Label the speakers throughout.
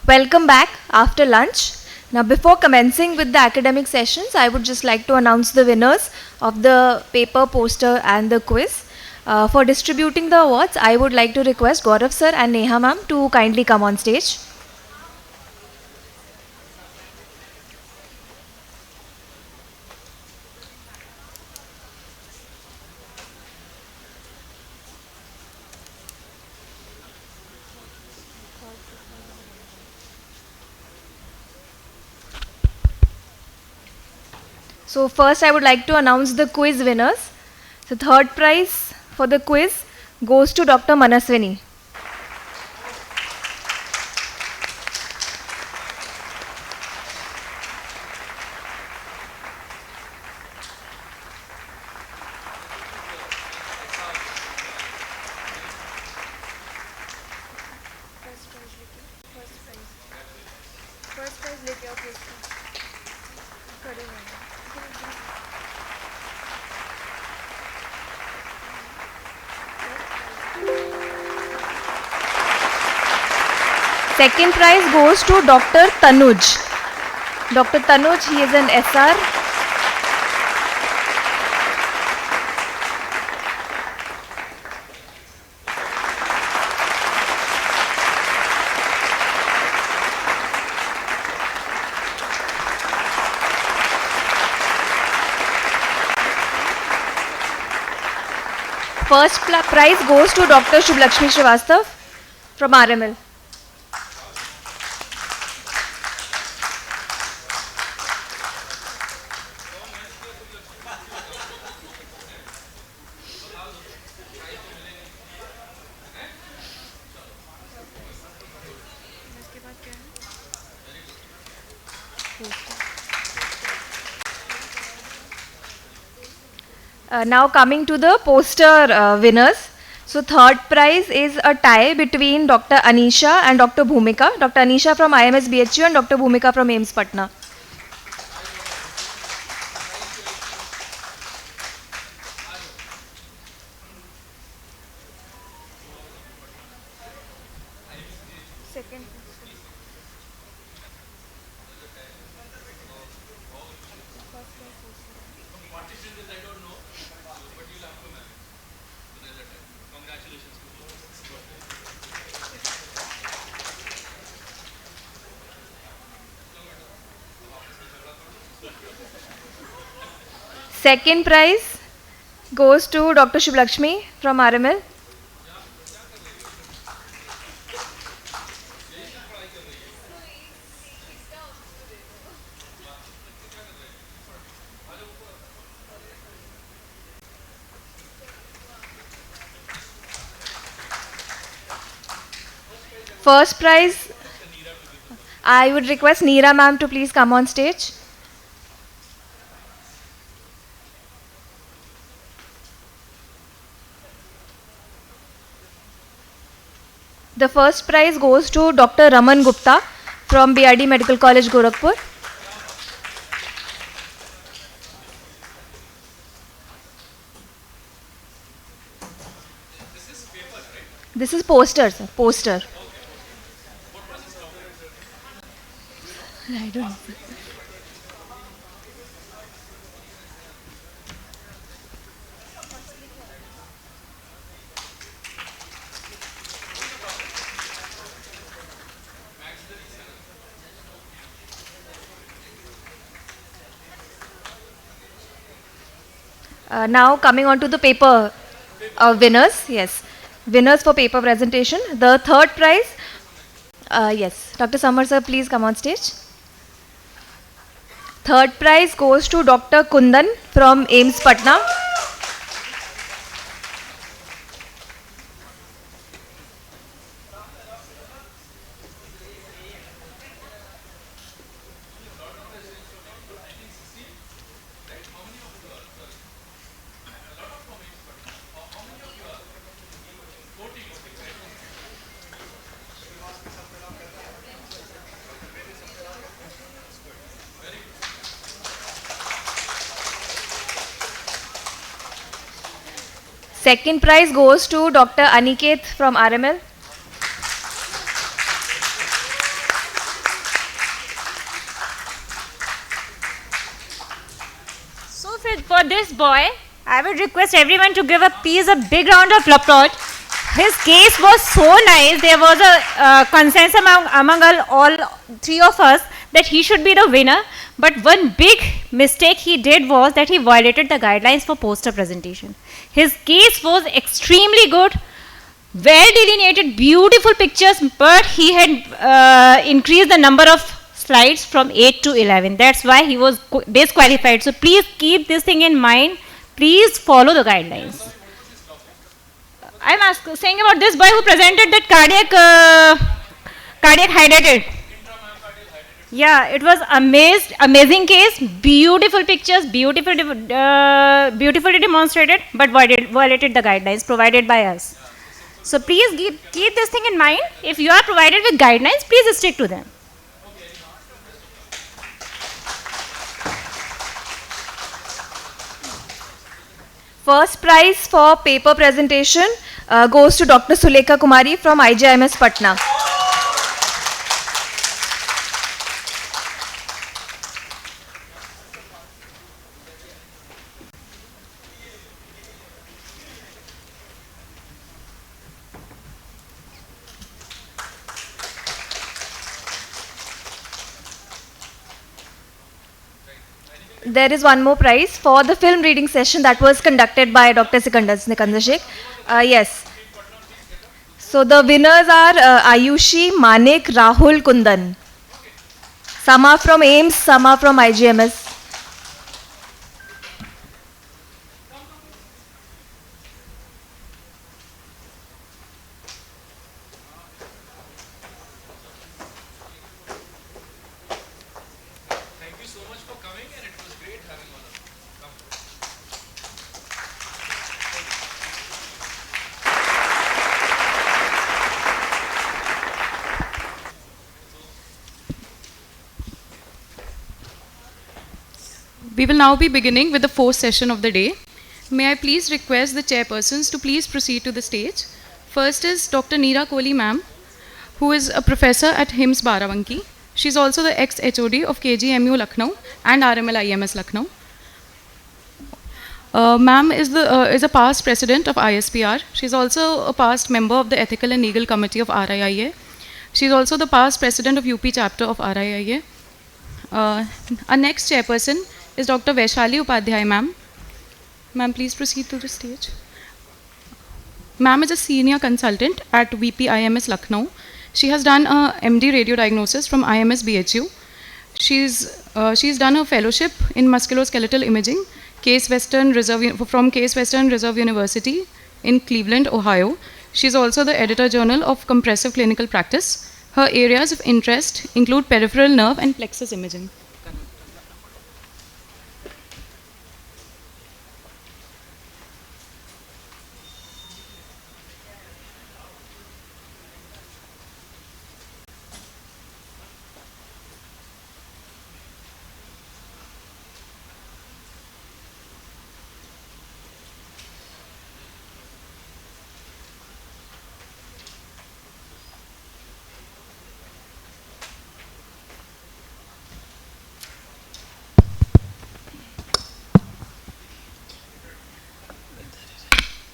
Speaker 1: Welcome back after lunch. Now, before commencing with the academic sessions, I would just like to announce the winners of the paper, poster, and the quiz. For distributing the awards, I would like to request Gaurav sir and Neha ma'am to kindly come on stage. So, first, I would like to announce the quiz winners. So, third prize for the quiz goes to Dr. Manaswini. Second prize goes to Dr. Tanuj. Dr. Tanuj, he is an SR. First prize goes to Dr. Shubhlakshmi Srivastav from RML. Now coming to the poster winners. So third prize is a tie between Dr. Anisha and Dr. Bhumika. Dr. Anisha from IMS BHU and Dr. Bhumika from AIMS Patna. Second prize goes to Dr. Shubhlakshmi from RML. First prize, I would request Neera ma'am to please come on stage. The first prize goes to Dr. Raman Gupta from BRD Medical College, Gorakhpur. This is poster, sir. Poster. I don't know. Now coming on to the paper winners. Yes, winners for paper presentation. The third prize. Yes, Dr. Samar sir, please come on stage. Third prize goes to Dr. Kundan from AIMS Patna. Second prize goes to Dr. Aniket from RML.
Speaker 2: this boy, I would request everyone to give a big round of applause. His case was so nice. There was a consensus among all three of us that he should be the winner. But one big mistake he did was that he violated the guidelines for poster presentation. His case was extremely good, well delineated, beautiful pictures, but he had increased the number of slides from 8 to 11. That's why he was disqualified. So please keep this thing in mind. Please follow the guidelines. I'm saying about this boy who presented that cardiac hydrated. Yeah, it was amazing case, beautiful pictures, beautifully demonstrated, but violated the guidelines provided by us. So please keep this thing in mind. If you are provided with guidelines, please stick to them.
Speaker 1: First prize for paper presentation goes to Dr. Sulekha Kumari from IJIMS Patna. There is one more prize for the film reading session that was conducted by Dr. Sikandar Sheikh. Yes. So the winners are Ayushi, Manik, Rahul, Kundan. Some are from AIMS, some are from IGMS.
Speaker 3: Thank you so much for coming, and it was great having all of you.
Speaker 4: We will now be beginning with the fourth session of the day. May I please request the chairpersons to please proceed to the stage. First is Dr. Neera Kohli ma'am, who is a professor at HIMS Barabanki. She is also the ex-HOD of KGMU Lucknow and RML IMS Lucknow. Ma'am is a past president of ISPR. She is also a past member of the Ethical and Legal Committee of RIIA. She is also the past president of UP chapter of RIIA. Our next chairperson is Dr. Vaishali Upadhyay ma'am. Ma'am, please proceed to the stage. Ma'am is a senior consultant at VP IMS Lucknow. She has done a MD radio diagnosis from IMS BHU. She's done a fellowship in musculoskeletal imaging from Case Western Reserve University in Cleveland, Ohio. She's also the editor journal of Compressive Clinical Practice. Her areas of interest include peripheral nerve and plexus imaging.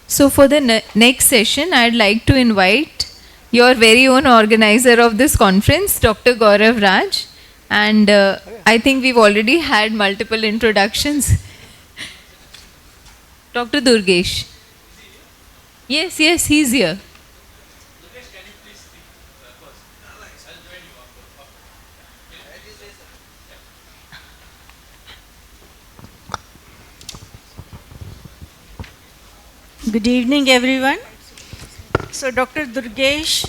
Speaker 5: So for the next session, I'd like to invite your very own organizer of this conference, Dr. Gaurav Raj. And I think we've already had multiple introductions. Dr. Durgesh. Yes, he's here.
Speaker 6: Good evening, everyone. So Dr. Durgesh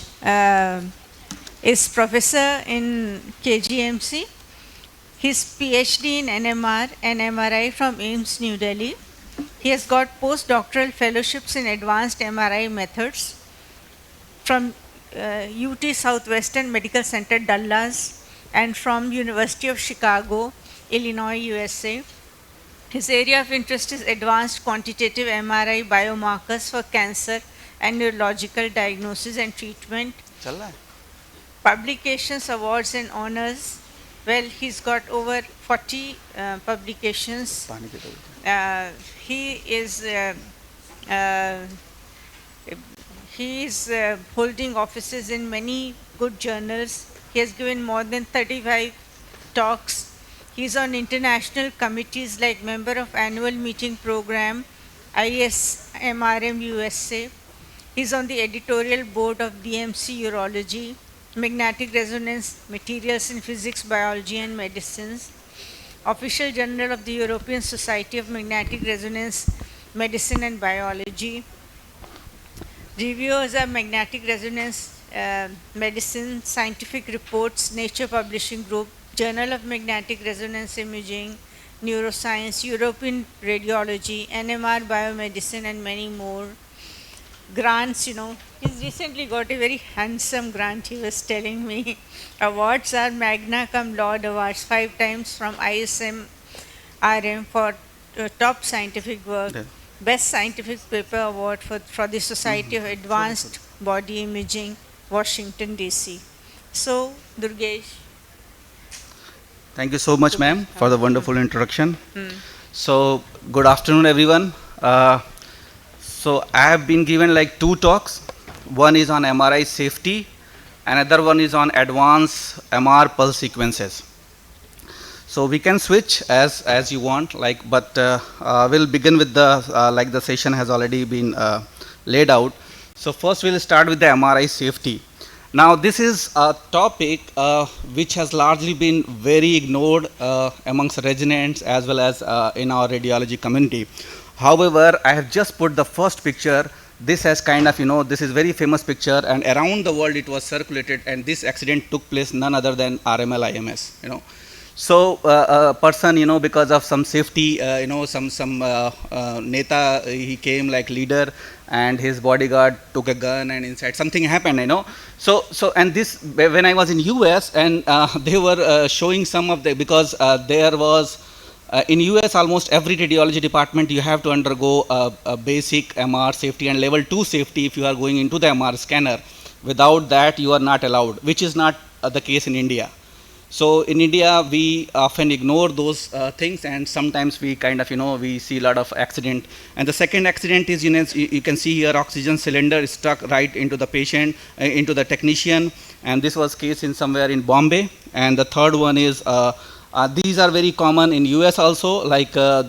Speaker 6: is professor in KGMC. His PhD in NMR and MRI from AIMS New Delhi. He has got postdoctoral fellowships in advanced MRI methods from UT Southwestern Medical Center, Dallas, and from University of Chicago, Illinois, USA. His area of interest is advanced quantitative MRI biomarkers for cancer and neurological diagnosis and treatment. Publications, awards, and honors Well, he's got over 40 publications. He is uh, he is holding offices in many good journals. He has given more than 35 talks. He is on international committees like member of annual meeting program, ISMRM USA. He is on the editorial board of DMC Urology, Magnetic Resonance Materials in Physics, Biology and Medicines, Official Journal of the European Society of Magnetic Resonance Medicine and Biology, Reviewers of Magnetic Resonance Medicine, Scientific Reports, Nature Publishing Group, Journal of Magnetic Resonance Imaging, Neuroscience, European Radiology, NMR Biomedicine, and many more. Grants, he's recently got a very handsome grant, he was telling me. Awards are Magna Cum Laude Awards 5 times from ISMRM for top scientific work. Yeah. Best Scientific Paper Award for the Society of Advanced Body Imaging, Washington, D.C. So, Durgesh.
Speaker 7: Thank you so much, ma'am, for the wonderful introduction. So, good afternoon, everyone. So, I have been given like 2 talks. One is on MRI safety, another one is on advanced MR pulse sequences. So we can switch as you want, but we'll begin with the like the session has already been laid out. So first we'll start with the MRI safety. Now this is a topic which has largely been very ignored amongst residents as well as in our radiology community. However, I have just put the first picture. This has kind of, this is very famous picture, and around the world it was circulated, and this accident took place none other than RML IMS, So a person, because of some safety, some neta, he came like leader, and his bodyguard took a gun, and inside something happened, So and this, when I was in US, and they were showing some of the, because there was, in US almost every radiology department you have to undergo a basic MR safety and level 2 safety if you are going into the MR scanner. Without that you are not allowed, which is not the case in India. So in India, we often ignore those things, and sometimes we kind of, we see a lot of accident. And the second accident is, you can see here oxygen cylinder is stuck right into the patient, into the technician, and this was case in somewhere in Bombay. And the third one is, these are very common in US also,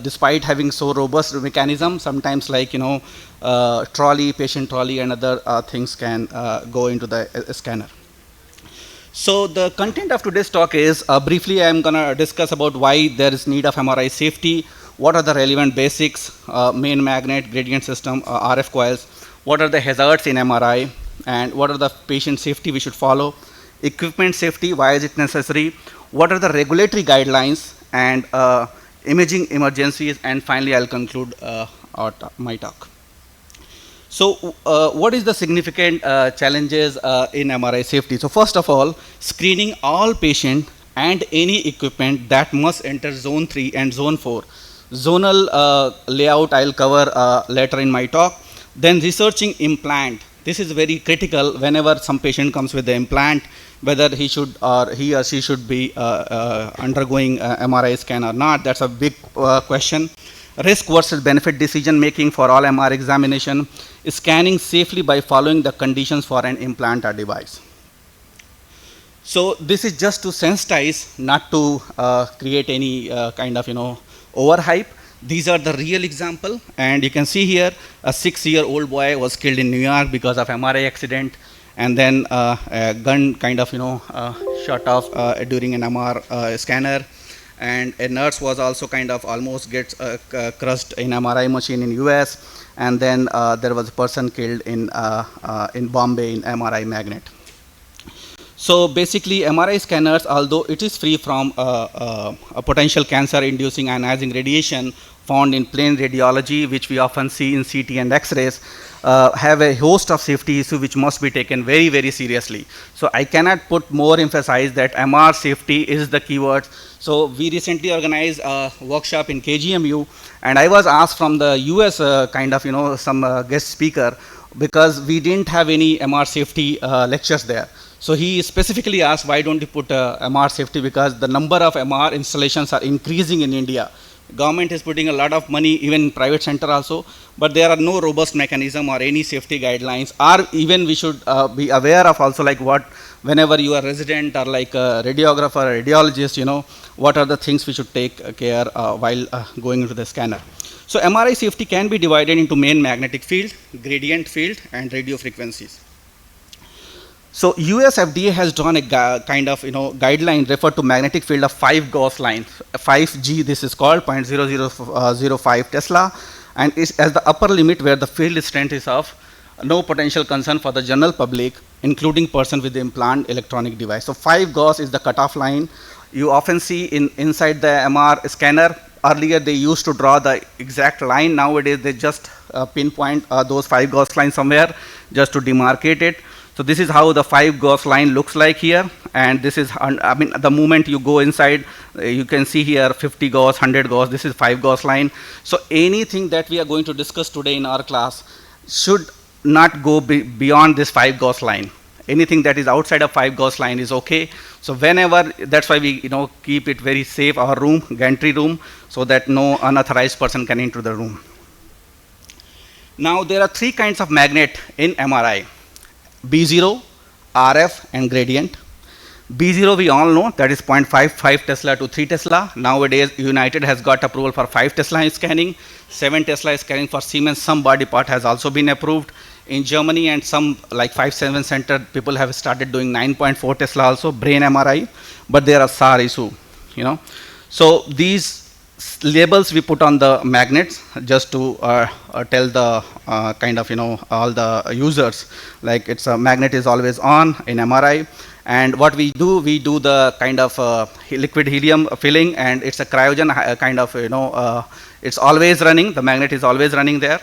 Speaker 7: despite having so robust mechanism, sometimes trolley, patient trolley and other things can go into the scanner. So the content of today's talk is, briefly I am going to discuss about why there is need of MRI safety, what are the relevant basics, main magnet, gradient system, RF coils, what are the hazards in MRI, and what are the patient safety we should follow, equipment safety, why is it necessary, what are the regulatory guidelines, and imaging emergencies, and finally I'll conclude my talk. So what is the significant challenges in MRI safety? So first of all, screening all patient and any equipment that must enter zone 3 and zone 4. Zonal layout I'll cover later in my talk. Then researching implant. This is very critical whenever some patient comes with the implant, whether he or she should be undergoing MRI scan or not. That's a big question. Risk versus benefit decision making for all MR examination, scanning safely by following the conditions for an implant or device. So this is just to sensitize, not to create any kind of overhype. These are the real example, and you can see here a 6-year-old boy was killed in New York because of MRI accident, and then a gun kind of shot off during an MR scanner. And a nurse was also kind of almost gets crushed in MRI machine in US, and then there was a person killed in Bombay in MRI magnet. So basically MRI scanners, although it is free from a potential cancer inducing ionizing radiation found in plain radiology, which we often see in CT and X-rays, have a host of safety issues which must be taken very, very seriously. So I cannot put more emphasize that MR safety is the keyword. So we recently organized a workshop in KGMU, and I was asked from the US some guest speaker, because we didn't have any MR safety lectures there. So he specifically asked, why don't you put MR safety? Because the number of MR installations are increasing in India. Government is putting a lot of money, even in private sector also, but there are no robust mechanism or any safety guidelines, or even we should be aware of also like what, whenever you are resident or like a radiographer or radiologist, you know, what are the things we should take care while going into the scanner. So MRI safety can be divided into main magnetic field, gradient field, and radio frequencies. So US FDA has drawn a kind of, you know, guideline referred to magnetic field of 5 Gauss lines. 5G, this is called 0.0005 Tesla, and is as the upper limit where the field strength is of no potential concern for the general public, including person with the implant electronic device. So 5 Gauss is the cutoff line. You often see inside the MR scanner. Earlier they used to draw the exact line. Nowadays they just pinpoint those 5 Gauss lines somewhere just to demarcate it. So this is how the 5 Gauss line looks like here, and this is, I mean, the moment you go inside, you can see here 50 Gauss, 100 Gauss, this is 5 Gauss line. So anything that we are going to discuss today in our class should not go beyond this 5 Gauss line. Anything that is outside of 5 Gauss line is okay. So whenever, that's why we, you know, keep it very safe, our room, gantry room, so that no unauthorized person can enter the room. Now there are 3 kinds of magnet in MRI. B0, RF, and gradient. B0 we all know, that is 0.55 Tesla to 3 Tesla. Nowadays United has got approval for 5 Tesla in scanning, 7 Tesla scanning for Siemens. Some body part has also been approved. In Germany and some like 5-7 center, people have started doing 9.4 Tesla also, brain MRI, but there are SAR issue, you know. So these labels we put on the magnets just to tell the kind of, you know, all the users, like it's a magnet is always on in MRI. And what we do the kind of liquid helium filling, and it's a cryogen kind of, you know, it's always running, the magnet is always running there.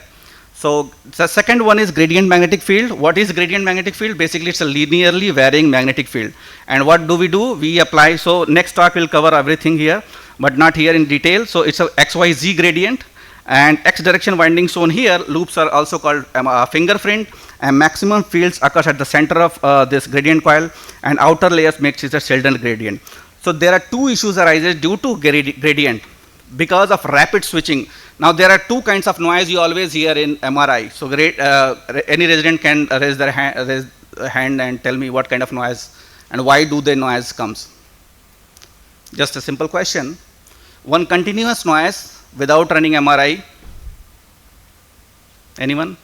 Speaker 7: So the second one is gradient magnetic field. What is gradient magnetic field? Basically it's a linearly varying magnetic field. And what do? We apply, so next talk will cover everything here, but not here in detail. So it's a XYZ gradient, and X direction winding shown here. Loops are also called fingerprint, and maximum fields occurs at the center of this gradient coil, and outer layers makes it a Sheldon gradient. So there are 2 issues arises due to gradient because of rapid switching. Now there are 2 kinds of noise you always hear in MRI. So any resident can raise their hand and tell me what kind of noise and why do the noise comes. Just a simple question. One continuous noise without running MRI. Anyone?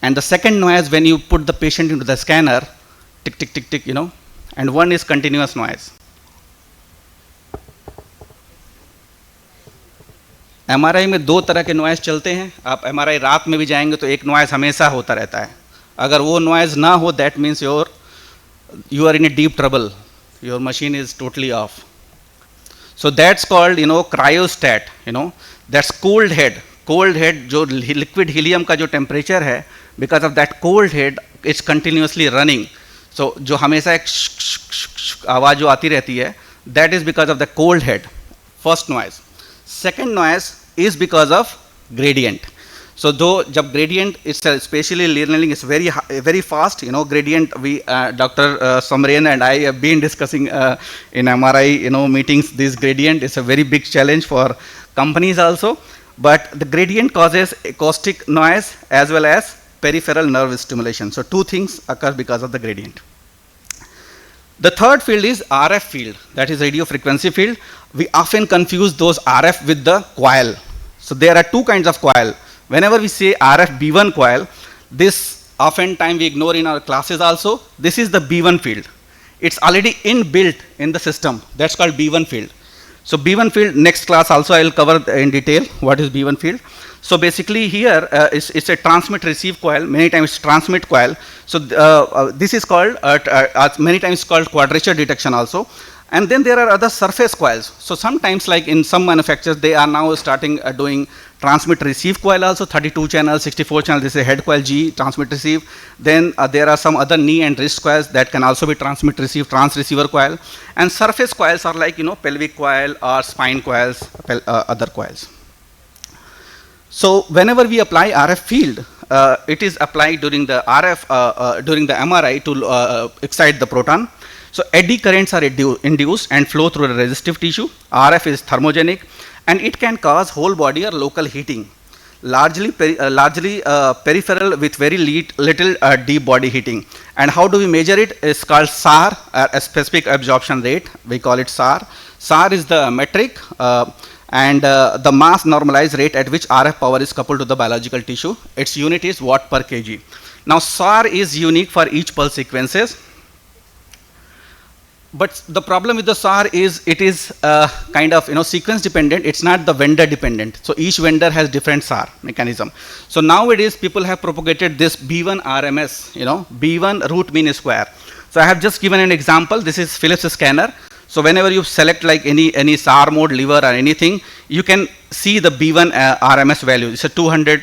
Speaker 7: And the second noise when you put the patient into the scanner, tick, tick, tick, tick, you know, and one is continuous noise. MRI में 2 तरह के noise चलते हैं. आप MRI रात में भी जाएंगे तो एक नॉइज हमेशा होता रहता है. अगर वो नॉइज ना हो, that means you are in a deep trouble. Your machine is totally off. So that's called, you know, cryostat. You know, that's cold head. Cold head, जो liquid helium का जो temperature है, because of that cold head, it's continuously running. So जो हमेशा एक आवाज जो आती रहती है, that is because of the cold head. First noise. Second noise is because of gradient. So though jab gradient is spatially learning is very fast, you know, gradient we Dr. Samrain and I have been discussing in MRI, you know, meetings. This gradient is a very big challenge for companies also, but the gradient causes acoustic noise as well as peripheral nerve stimulation. So 2 things occur because of the gradient. The third field is RF field, that is radio frequency field. We often confuse those RF with the coil. So there are 2 kinds of coil. Whenever we say RF B1 coil, this oftentimes we ignore in our classes also. This is the B1 field. It's already inbuilt in the system. That's called B1 field. So B1 field, next class also I will cover in detail what is B1 field. So basically here it's a transmit receive coil, many times transmit coil. So this is called, many times called quadrature detection also. And then there are other surface coils. So sometimes like in some manufacturers, they are now starting doing transmit receive coil also, 32 channel, 64 channel, this is a head coil G, transmit receive. Then there are some other knee and wrist coils that can also be transmit receive, transceiver coil. And surface coils are like, you know, pelvic coil or spine coils, other coils. So whenever we apply RF field, it is applied during the during the MRI to excite the proton. So eddy currents are induced and flow through the resistive tissue. RF is thermogenic, and it can cause whole body or local heating, largely peripheral with very little deep body heating. And how do we measure it? It's called SAR, a specific absorption rate. We call it SAR. SAR is the metric and the mass normalized rate at which RF power is coupled to the biological tissue. Its unit is watt per kg. Now SAR is unique for each pulse sequences. But the problem with the SAR is it is kind of sequence dependent. It's not the vendor dependent. So each vendor has different SAR mechanism. So nowadays people have propagated this B1 RMS, B1 root mean square. So I have just given an example. This is Philips scanner. So whenever you select like any SAR mode, lever or anything, you can see the B1 RMS value. It's a 200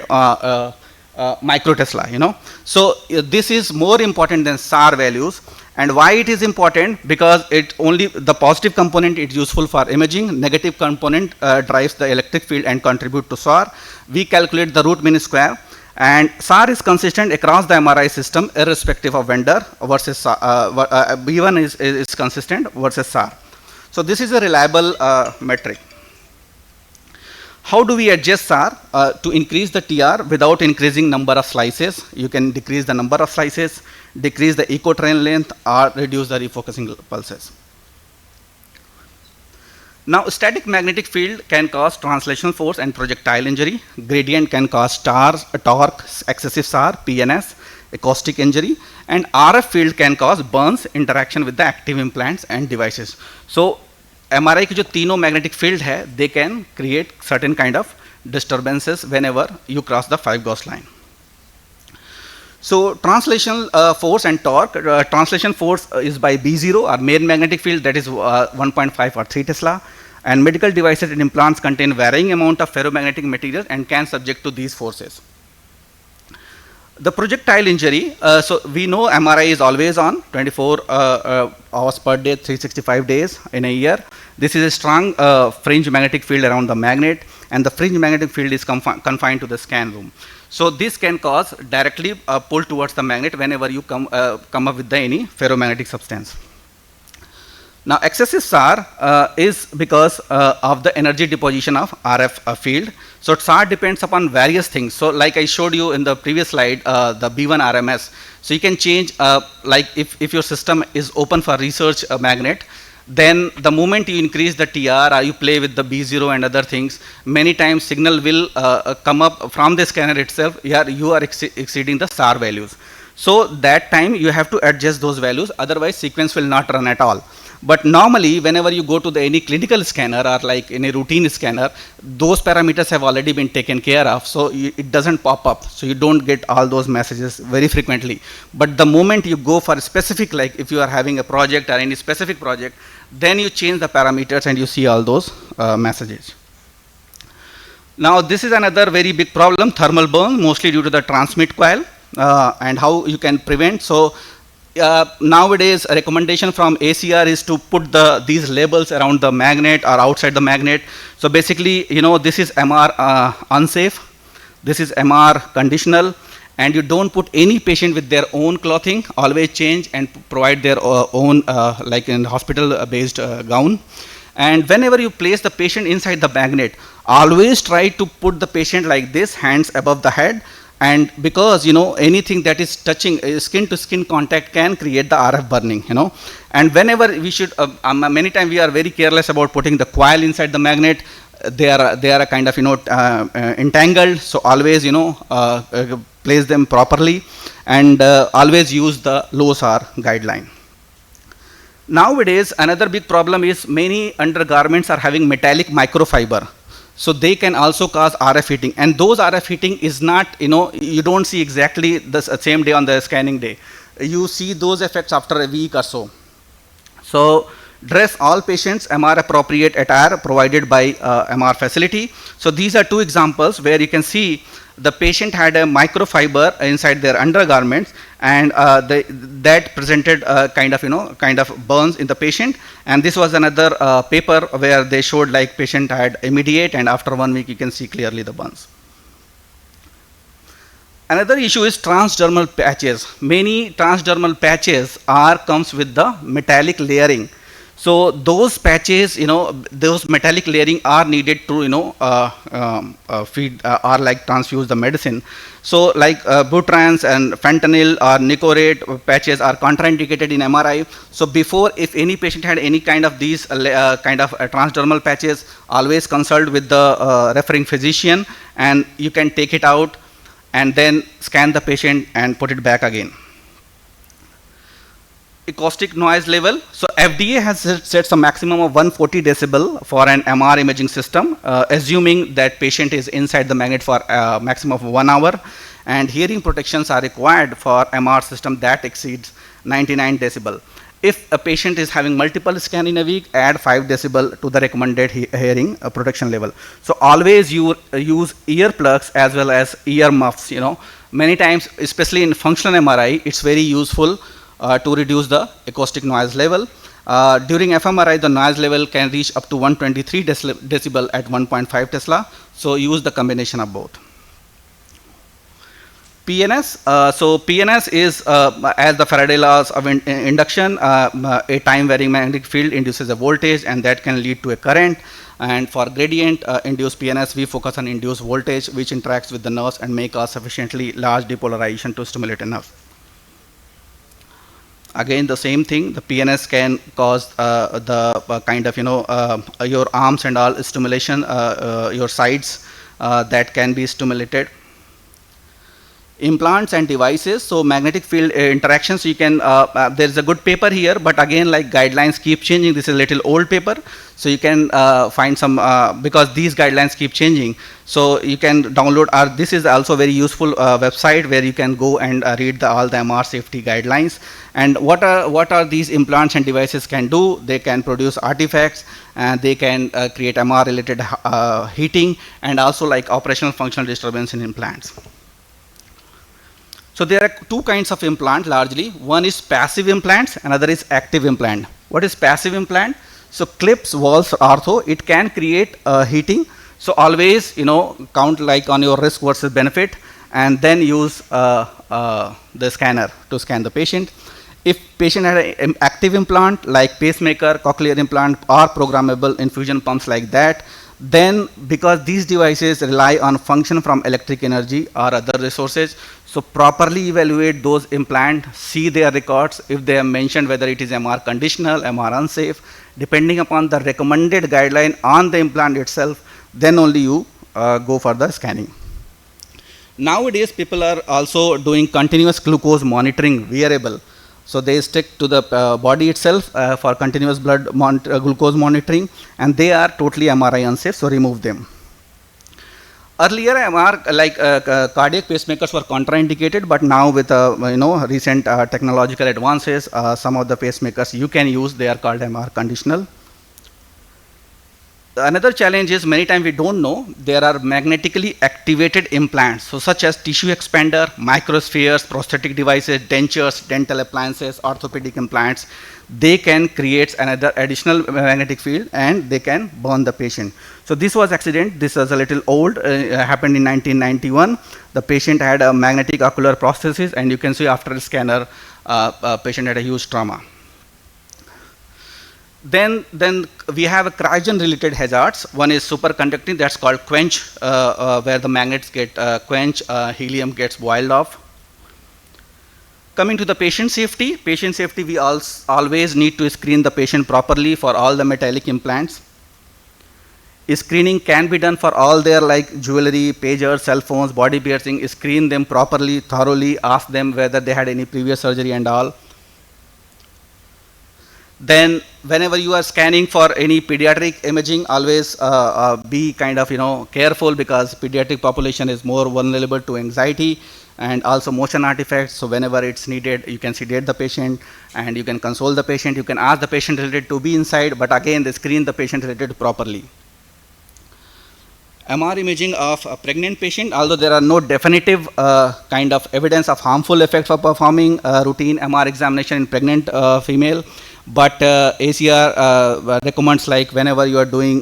Speaker 7: microtesla, So this is more important than SAR values. And why it is important? Because it only the positive component is useful for imaging, negative component drives the electric field and contribute to SAR. We calculate the root mean square, and SAR is consistent across the MRI system irrespective of vendor versus B1 is consistent versus SAR. So this is a reliable metric. How do we adjust SAR to increase the TR without increasing number of slices? You can decrease the number of slices, decrease the echo train length, or reduce the refocusing pulses. Now, static magnetic field can cause translational force and projectile injury. Gradient can cause torque, excessive SAR, PNS, acoustic injury, and RF field can cause burns, interaction with the active implants and devices. So MRI की जो तीनों magnetic field है, they can create certain kind of disturbances whenever you cross the 5 Gauss line. So translational force and torque. Translation force is by B0 or main magnetic field, that is 1.5 or 3 Tesla. And medical devices and implants contain varying amount of ferromagnetic material and can subject to these forces. The projectile injury, so we know MRI is always on 24 hours per day, 365 days in a year. This is a strong fringe magnetic field around the magnet, and the fringe magnetic field is confined to the scan room. So this can cause directly pull towards the magnet whenever you come up with any ferromagnetic substance. Now excessive SAR is because of the energy deposition of RF field. So SAR depends upon various things. So like I showed you in the previous slide, the B1 RMS. So you can change, like if your system is open for research magnet, then the moment you increase the TR or you play with the B0 and other things, many times signal will come up from the scanner itself. You are exceeding the SAR values. So that time you have to adjust those values, otherwise sequence will not run at all. But normally, whenever you go to any clinical scanner or like in a routine scanner, those parameters have already been taken care of, so it doesn't pop up. So you don't get all those messages very frequently. But the moment you go for a specific, like if you are having a project or any specific project, then you change the parameters and you see all those messages. Now this is another very big problem, thermal burn, mostly due to the transmit coil, and how you can prevent. So nowadays a recommendation from ACR is to put these labels around the magnet or outside the magnet. So basically, this is MR unsafe, this is MR conditional, and you don't put any patient with their own clothing, always change and provide their own like in hospital based gown. And whenever you place the patient inside the magnet, always try to put the patient like this, hands above the head. And because anything that is touching skin to skin contact can create the RF burning, and whenever we should many times we are very careless about putting the coil inside the magnet. They are kind of entangled, so always place them properly, and always use the low SAR guideline. Nowadays another big problem is many undergarments are having metallic microfiber. So they can also cause RF heating, and those RF heating is not, you don't see exactly the same day on the scanning day. You see those effects after a week or so. So dress all patients MR appropriate attire provided by MR facility. So these are two examples where you can see the patient had a microfiber inside their undergarments, and that presented kind of burns in the patient. And this was another paper where they showed like patient had immediate, and after 1 week you can see clearly the burns. Another issue is transdermal patches. Many transdermal patches comes with the metallic layering. So those patches, those metallic layering are needed to, feed or like transfuse the medicine. So like butrans and fentanyl or nicorate patches are contraindicated in MRI. So before, if any patient had any kind of these transdermal patches, always consult with the referring physician, and you can take it out and then scan the patient and put it back again. Acoustic noise level. So FDA has set some maximum of 140 decibel for an MR imaging system, assuming that patient is inside the magnet for a maximum of 1 hour, and hearing protections are required for MR system that exceeds 99 decibel. If a patient is having multiple scan in a week, add 5 decibel to the recommended hearing protection level. So always you use earplugs as well as ear muffs. Many times, especially in functional MRI, it's very useful to reduce the acoustic noise level. During fMRI, the noise level can reach up to 123 decibel at 1.5 Tesla. So use the combination of both. PNS. So PNS is, as the Faraday laws of induction, a time varying magnetic field induces a voltage, and that can lead to a current. And for gradient induced PNS, we focus on induced voltage, which interacts with the nerves and make a sufficiently large depolarization to stimulate a nerve. Again, the same thing, the PNS can cause the kind of, your arms and all stimulation, your sides that can be stimulated. Implants and devices. So magnetic field interactions, you can, there's a good paper here, but again, like guidelines keep changing. This is a little old paper. So you can find some, because these guidelines keep changing. So you can download, this is also very useful website where you can go and read all the MR safety guidelines. And what are these implants and devices can do? They can produce artifacts, and they can create MR related heating, and also like operational functional disturbance in implants. So there are two kinds of implant largely. One is passive implants, another is active implant. What is passive implant? So clips, walls, ortho, it can create heating. So always, count like on your risk versus benefit, and then use the scanner to scan the patient. If patient had an active implant like pacemaker, cochlear implant, or programmable infusion pumps like that, then because these devices rely on function from electric energy or other resources, so properly evaluate those implants, see their records, if they have mentioned whether it is MR conditional, MR unsafe, depending upon the recommended guideline on the implant itself, then only you go for the scanning. Nowadays, people are also doing continuous glucose monitoring wearable. So they stick to the body itself for continuous blood glucose monitoring, and they are totally MRI unsafe, so remove them. Earlier, MR, like cardiac pacemakers were contraindicated, but now with recent technological advances, some of the pacemakers you can use, they are called MR conditional. Another challenge is many times we don't know there are magnetically activated implants, so such as tissue expander, microspheres, prosthetic devices, dentures, dental appliances, orthopedic implants. They can create another additional magnetic field, and they can burn the patient. So this was accident. This was a little old. Happened in 1991. The patient had a magnetic ocular prosthesis, and you can see after the scanner, patient had a huge trauma. Then we have a cryogen-related hazards. One is superconducting, that's called quench, where the magnets get quenched, helium gets boiled off. Coming to the patient safety, we always need to screen the patient properly for all the metallic implants. Screening can be done for all their like jewelry, pagers, cell phones, body piercing. Screen them properly, thoroughly, ask them whether they had any previous surgery and all. Then whenever you are scanning for any pediatric imaging, always be kind of careful, because pediatric population is more vulnerable to anxiety and also motion artifacts. So whenever it's needed, you can sedate the patient and you can console the patient. You can ask the patient related to be inside, but again they screen the patient related properly. MR imaging of a pregnant patient, although there are no definitive kind of evidence of harmful effects for performing routine MR examination in pregnant female, but ACR recommends like whenever you are doing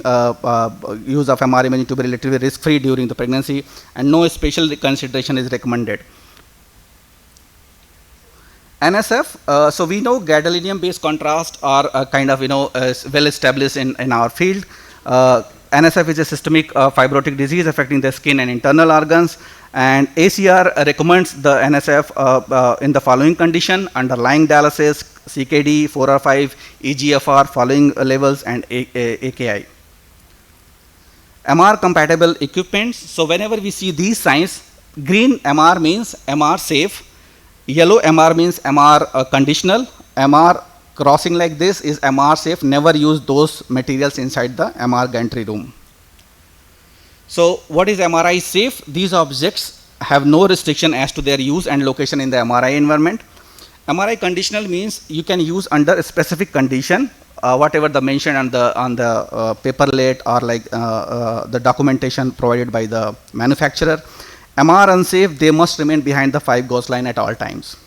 Speaker 7: use of MR imaging to be relatively risk-free during the pregnancy, and no special consideration is recommended. NSF, so we know gadolinium-based contrast are kind of, well established in our field. NSF is a systemic fibrotic disease affecting the skin and internal organs. And ACR recommends the NSF in the following condition: underlying dialysis, CKD, 4 or 5, EGFR, following levels, and AKI. MR compatible equipments. So whenever we see these signs, green MR means MR safe. Yellow MR means MR conditional. MR crossing like this is MR safe. Never use those materials inside the MR gantry room. So what is MRI safe? These objects have no restriction as to their use and location in the MRI environment. MRI conditional means you can use under a specific condition, whatever the mention on the paperlet or like the documentation provided by the manufacturer. MR unsafe, they must remain behind the 5 gauge line at all times.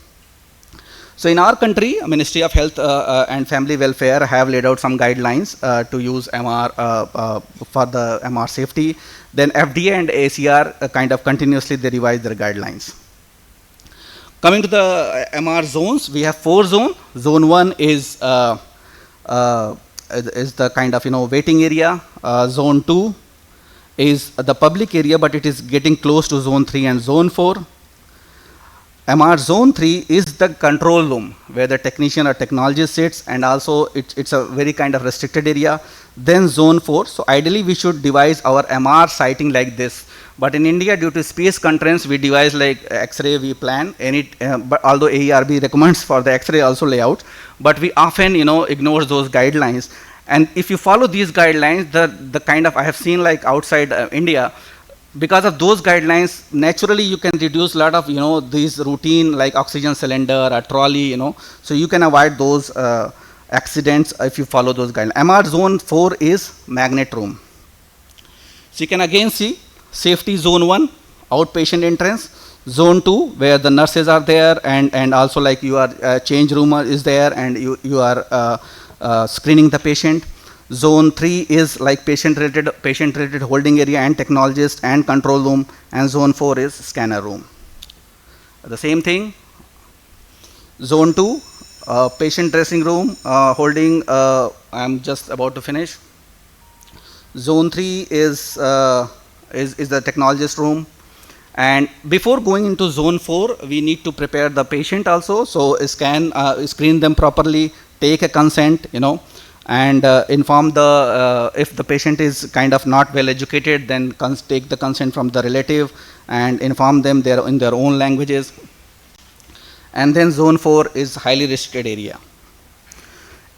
Speaker 7: So in our country, Ministry of Health and Family Welfare have laid out some guidelines to use MR for the MR safety. Then FDA and ACR kind of continuously they revise their guidelines. Coming to the MR zones, we have 4 zones. Zone 1 is the kind of waiting area. Zone 2 is the public area, but it is getting close to zone 3 and zone 4. MR zone 3 is the control room where the technician or technologist sits, and also it's a very kind of restricted area. Then zone 4, so ideally we should devise our MR siting like this. But in India, due to space constraints, we devise like X-ray we plan, but although AERB recommends for the X-ray also layout, but we often ignore those guidelines. And if you follow these guidelines, the kind of, I have seen like outside India, because of those guidelines, naturally you can reduce a lot of these routine like oxygen cylinder or trolley, so you can avoid those accidents if you follow those guidelines. MR zone 4 is magnet room. So you can again see safety zone 1, outpatient entrance. Zone 2, where the nurses are there, and also like you are change room is there, and you are screening the patient. Zone 3 is like patient-related holding area and technologist and control room, and zone 4 is scanner room. The same thing. Zone 2, patient dressing room, holding. I'm just about to finish. Zone 3 is the technologist room. And before going into zone 4, we need to prepare the patient also. So screen them properly, take a consent, and inform if the patient is kind of not well educated, then take the consent from the relative and inform them in their own languages. And then zone 4 is highly restricted area.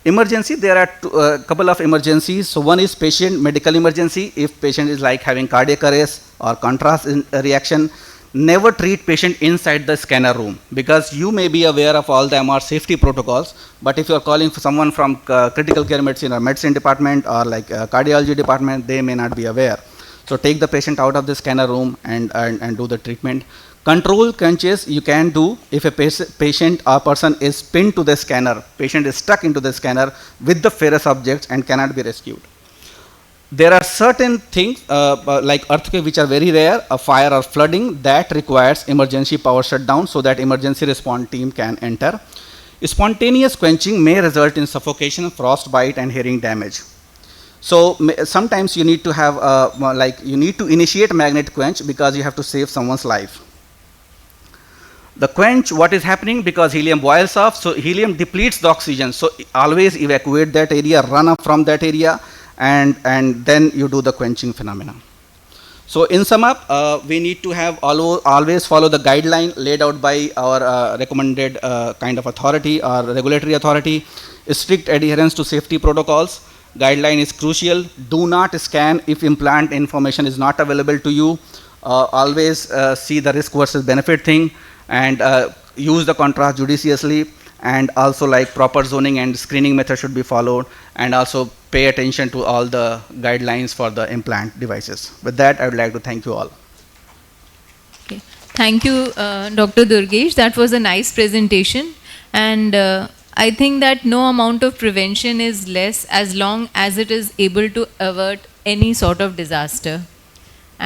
Speaker 7: Emergency, there are a couple of emergencies. So one is patient medical emergency. If patient is like having cardiac arrest or contrast reaction, never treat patient inside the scanner room, because you may be aware of all the MR safety protocols, but if you are calling for someone from critical care medicine or medicine department or like cardiology department, they may not be aware. So take the patient out of the scanner room and do the treatment. Control crunches you can do if a patient or person is pinned to the scanner, patient is stuck into the scanner with the ferrous objects and cannot be rescued. There are certain things like earthquake which are very rare, a fire or flooding, that requires emergency power shutdown so that emergency response team can enter. Spontaneous quenching may result in suffocation, frostbite and hearing damage. So sometimes you need to have you need to initiate magnet quench because you have to save someone's life. The quench, what is happening, because helium boils off, so helium depletes the oxygen. So always evacuate that area, run up from that area, and then you do the quenching phenomena. So in sum up, we need to have always follow the guideline laid out by our recommended kind of authority or regulatory authority. Strict adherence to safety protocols. Guideline is crucial. Do not scan if implant information is not available to you. Always see the risk versus benefit thing, and use the contrast judiciously, and also like proper zoning and screening method should be followed, and also pay attention to all the guidelines for the implant devices. With that, I would like to thank you all.
Speaker 5: Okay. Thank you, Dr. Durgesh. That was a nice presentation, and I think that no amount of prevention is less as long as it is able to avert any sort of disaster.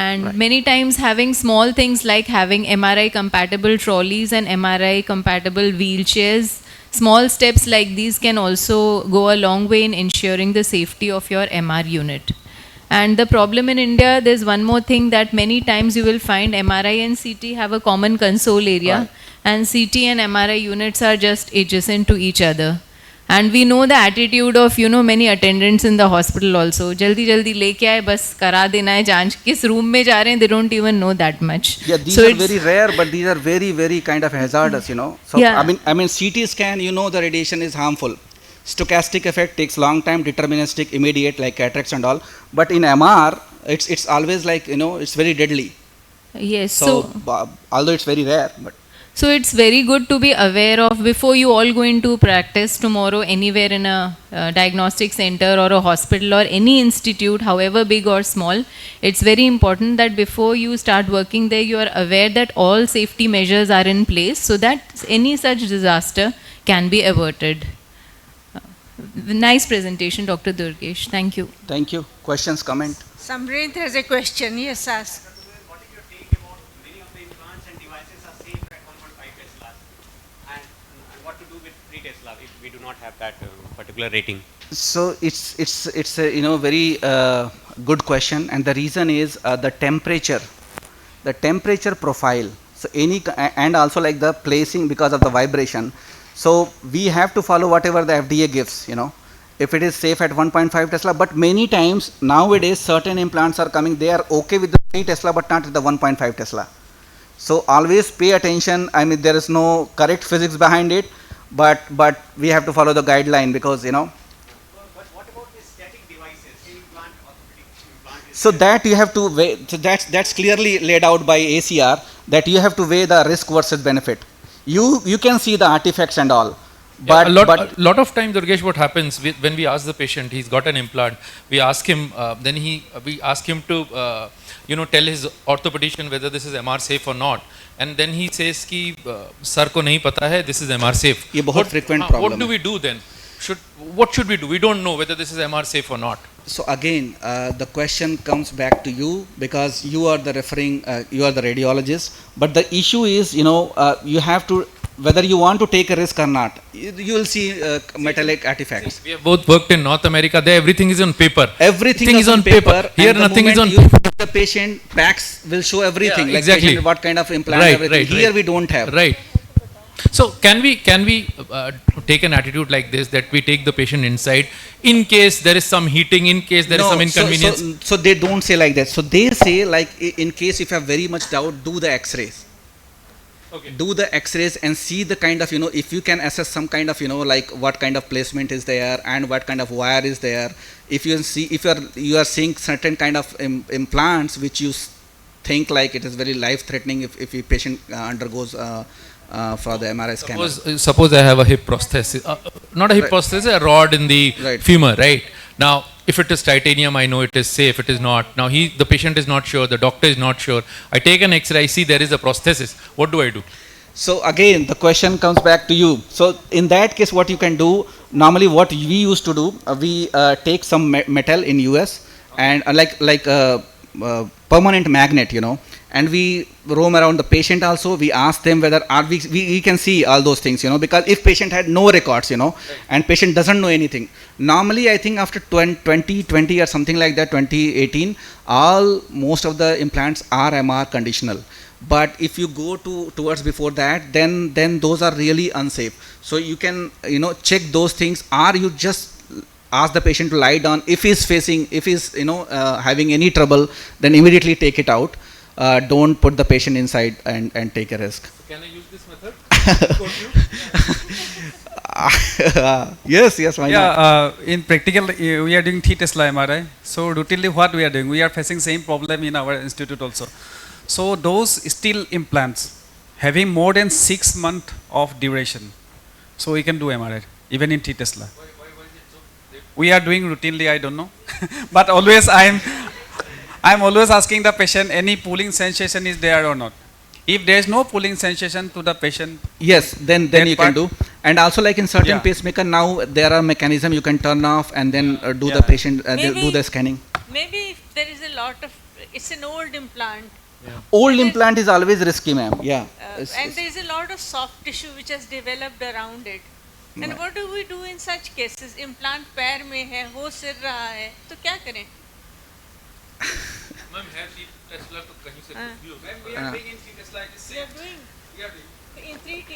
Speaker 5: And many times having small things like having MRI compatible trolleys and MRI compatible wheelchairs, small steps like these can also go a long way in ensuring the safety of your MR unit. And the problem in India, there's one more thing, that many times you will find MRI and CT have a common console area, and CT and MRI units are just adjacent to each other. And we know the attitude of, many attendants in the hospital also. Jaldi jaldi leke aaye, bas kara dena hai, jaanch kis room mein ja rahe hain, they don't even know that much.
Speaker 7: Yeah, these
Speaker 5: So
Speaker 7: are
Speaker 5: it's-
Speaker 7: very rare, but these are very, very kind of hazardous, So,
Speaker 5: Yeah.
Speaker 7: I mean, CT scan, the radiation is harmful. Stochastic effect takes long time, deterministic, immediate, like cataracts and all. But in MR, it's always like, it's very deadly.
Speaker 5: Yes,
Speaker 7: So, although it's very rare, but.
Speaker 5: So it's very good to be aware of before you all go into practice tomorrow anywhere in a diagnostic center or a hospital or any institute, however big or small. It's very important that before you start working there, you are aware that all safety measures are in place so that any such disaster can be averted. Nice presentation, Dr. Durgesh. Thank you.
Speaker 7: Thank you. Questions, comment?
Speaker 6: Samrit has a question. Yes, ask.
Speaker 3: What is your take about many of the implants and devices are safe at 1.5 Teslas? And what to do with 3 Tesla if we do not have that particular rating?
Speaker 7: So it's a very good question, and the reason is the temperature profile. So and also like the placing because of the vibration. So we have to follow whatever the FDA gives, if it is safe at 1.5 Tesla. But many times nowadays certain implants are coming, they are okay with the 3 Tesla but not with the 1.5 Tesla. So always pay attention. I mean, there is no correct physics behind it, but we have to follow the guideline because
Speaker 3: But what about the static devices, implant, orthopedic implant?
Speaker 7: so that you have to weigh. So that's clearly laid out by ACR, that you have to weigh the risk versus benefit. You can see the artifacts and all, but
Speaker 8: a lot of time, Durgesh, what happens when we ask the patient, he's got an implant, we ask him, we ask him to tell his orthopedician whether this is MR safe or not, and then he says कि sir को नहीं पता है, this is MR safe.
Speaker 7: ये बहुत frequent problem
Speaker 8: What do
Speaker 7: है.
Speaker 8: we do then? What should we do? We don't know whether this is MR safe or not.
Speaker 7: So again, the question comes back to you because you are the referring, you are the radiologist. But the issue is, you have to, whether you want to take a risk or not, you will see metallic artifacts.
Speaker 8: We have both worked in North America. There, everything is on paper.
Speaker 7: Everything is on paper.
Speaker 8: Here,
Speaker 7: and the
Speaker 8: nothing is
Speaker 7: moment
Speaker 8: on
Speaker 7: you
Speaker 8: paper.
Speaker 7: put the patient, packs will show everything.
Speaker 8: Yeah,
Speaker 7: like
Speaker 8: exactly.
Speaker 7: patient, what kind of implant,
Speaker 8: Right,
Speaker 7: everything.
Speaker 8: right,
Speaker 7: Here
Speaker 8: right.
Speaker 7: we don't have.
Speaker 8: Right. So can we take an attitude like this, that we take the patient inside in case there is some heating, in case there is some inconvenience?
Speaker 7: So they don't say like that. So they say like in case if you have very much doubt, do the X-rays.
Speaker 8: Okay.
Speaker 7: Do the X-rays and see the kind of, if you can assess some kind of, like what kind of placement is there and what kind of wire is there. If you see, if you are seeing certain kind of implants which you think like it is very life-threatening if a patient undergoes for the MRI scan.
Speaker 8: Suppose I have a hip prosthesis, not a hip prosthesis, a rod in the femur, right? Now, if it is titanium, I know it is safe. It is not. Now, the patient is not sure. The doctor is not sure. I take an X-ray. I see there is a prosthesis. What do I do?
Speaker 7: So again, the question comes back to you. So in that case, what you can do, normally what we used to do, we take some metal in US and like a permanent magnet, and we roam around the patient also. We ask them whether we can see all those things, because if patient had no records, and patient doesn't know anything. Normally, I think after 2020 or something like that, 2018, most of the implants are MR conditional. But if you go towards before that, then those are really unsafe. So you can, check those things, or you just ask the patient to lie down. If he's having any trouble, then immediately take it out. Don't put the patient inside and take a risk.
Speaker 8: Can I use this method?
Speaker 7: Yes, why not?
Speaker 9: In practical, we are doing 3 Tesla MRI. So routinely what we are doing, we are facing same problem in our institute also. So those steel implants having more than 6 months of duration, so we can do MRI even in 3 Tesla.
Speaker 8: Why is it so?
Speaker 9: We are doing routinely, I don't know, but always I'm always asking the patient any pulling sensation is there or not. If there is no pulling sensation to the patient,
Speaker 7: yes, then you can do. And also like in certain pacemaker now there are mechanism you can turn off and then do the patient do the scanning.
Speaker 6: Maybe if there is a lot of it's an old implant.
Speaker 7: Old implant is always risky, ma'am. Yeah.
Speaker 6: And there is a lot of soft tissue which has developed around it. And what do we do in such cases? Implant पैर में है, हो सिर रहा है, तो क्या करें?
Speaker 8: Ma'am, have CT Tesla तो कहीं से कुछ भी हो सकता है.
Speaker 9: We are doing in CT Tesla.
Speaker 6: We are doing
Speaker 9: We are doing.
Speaker 6: in 3T.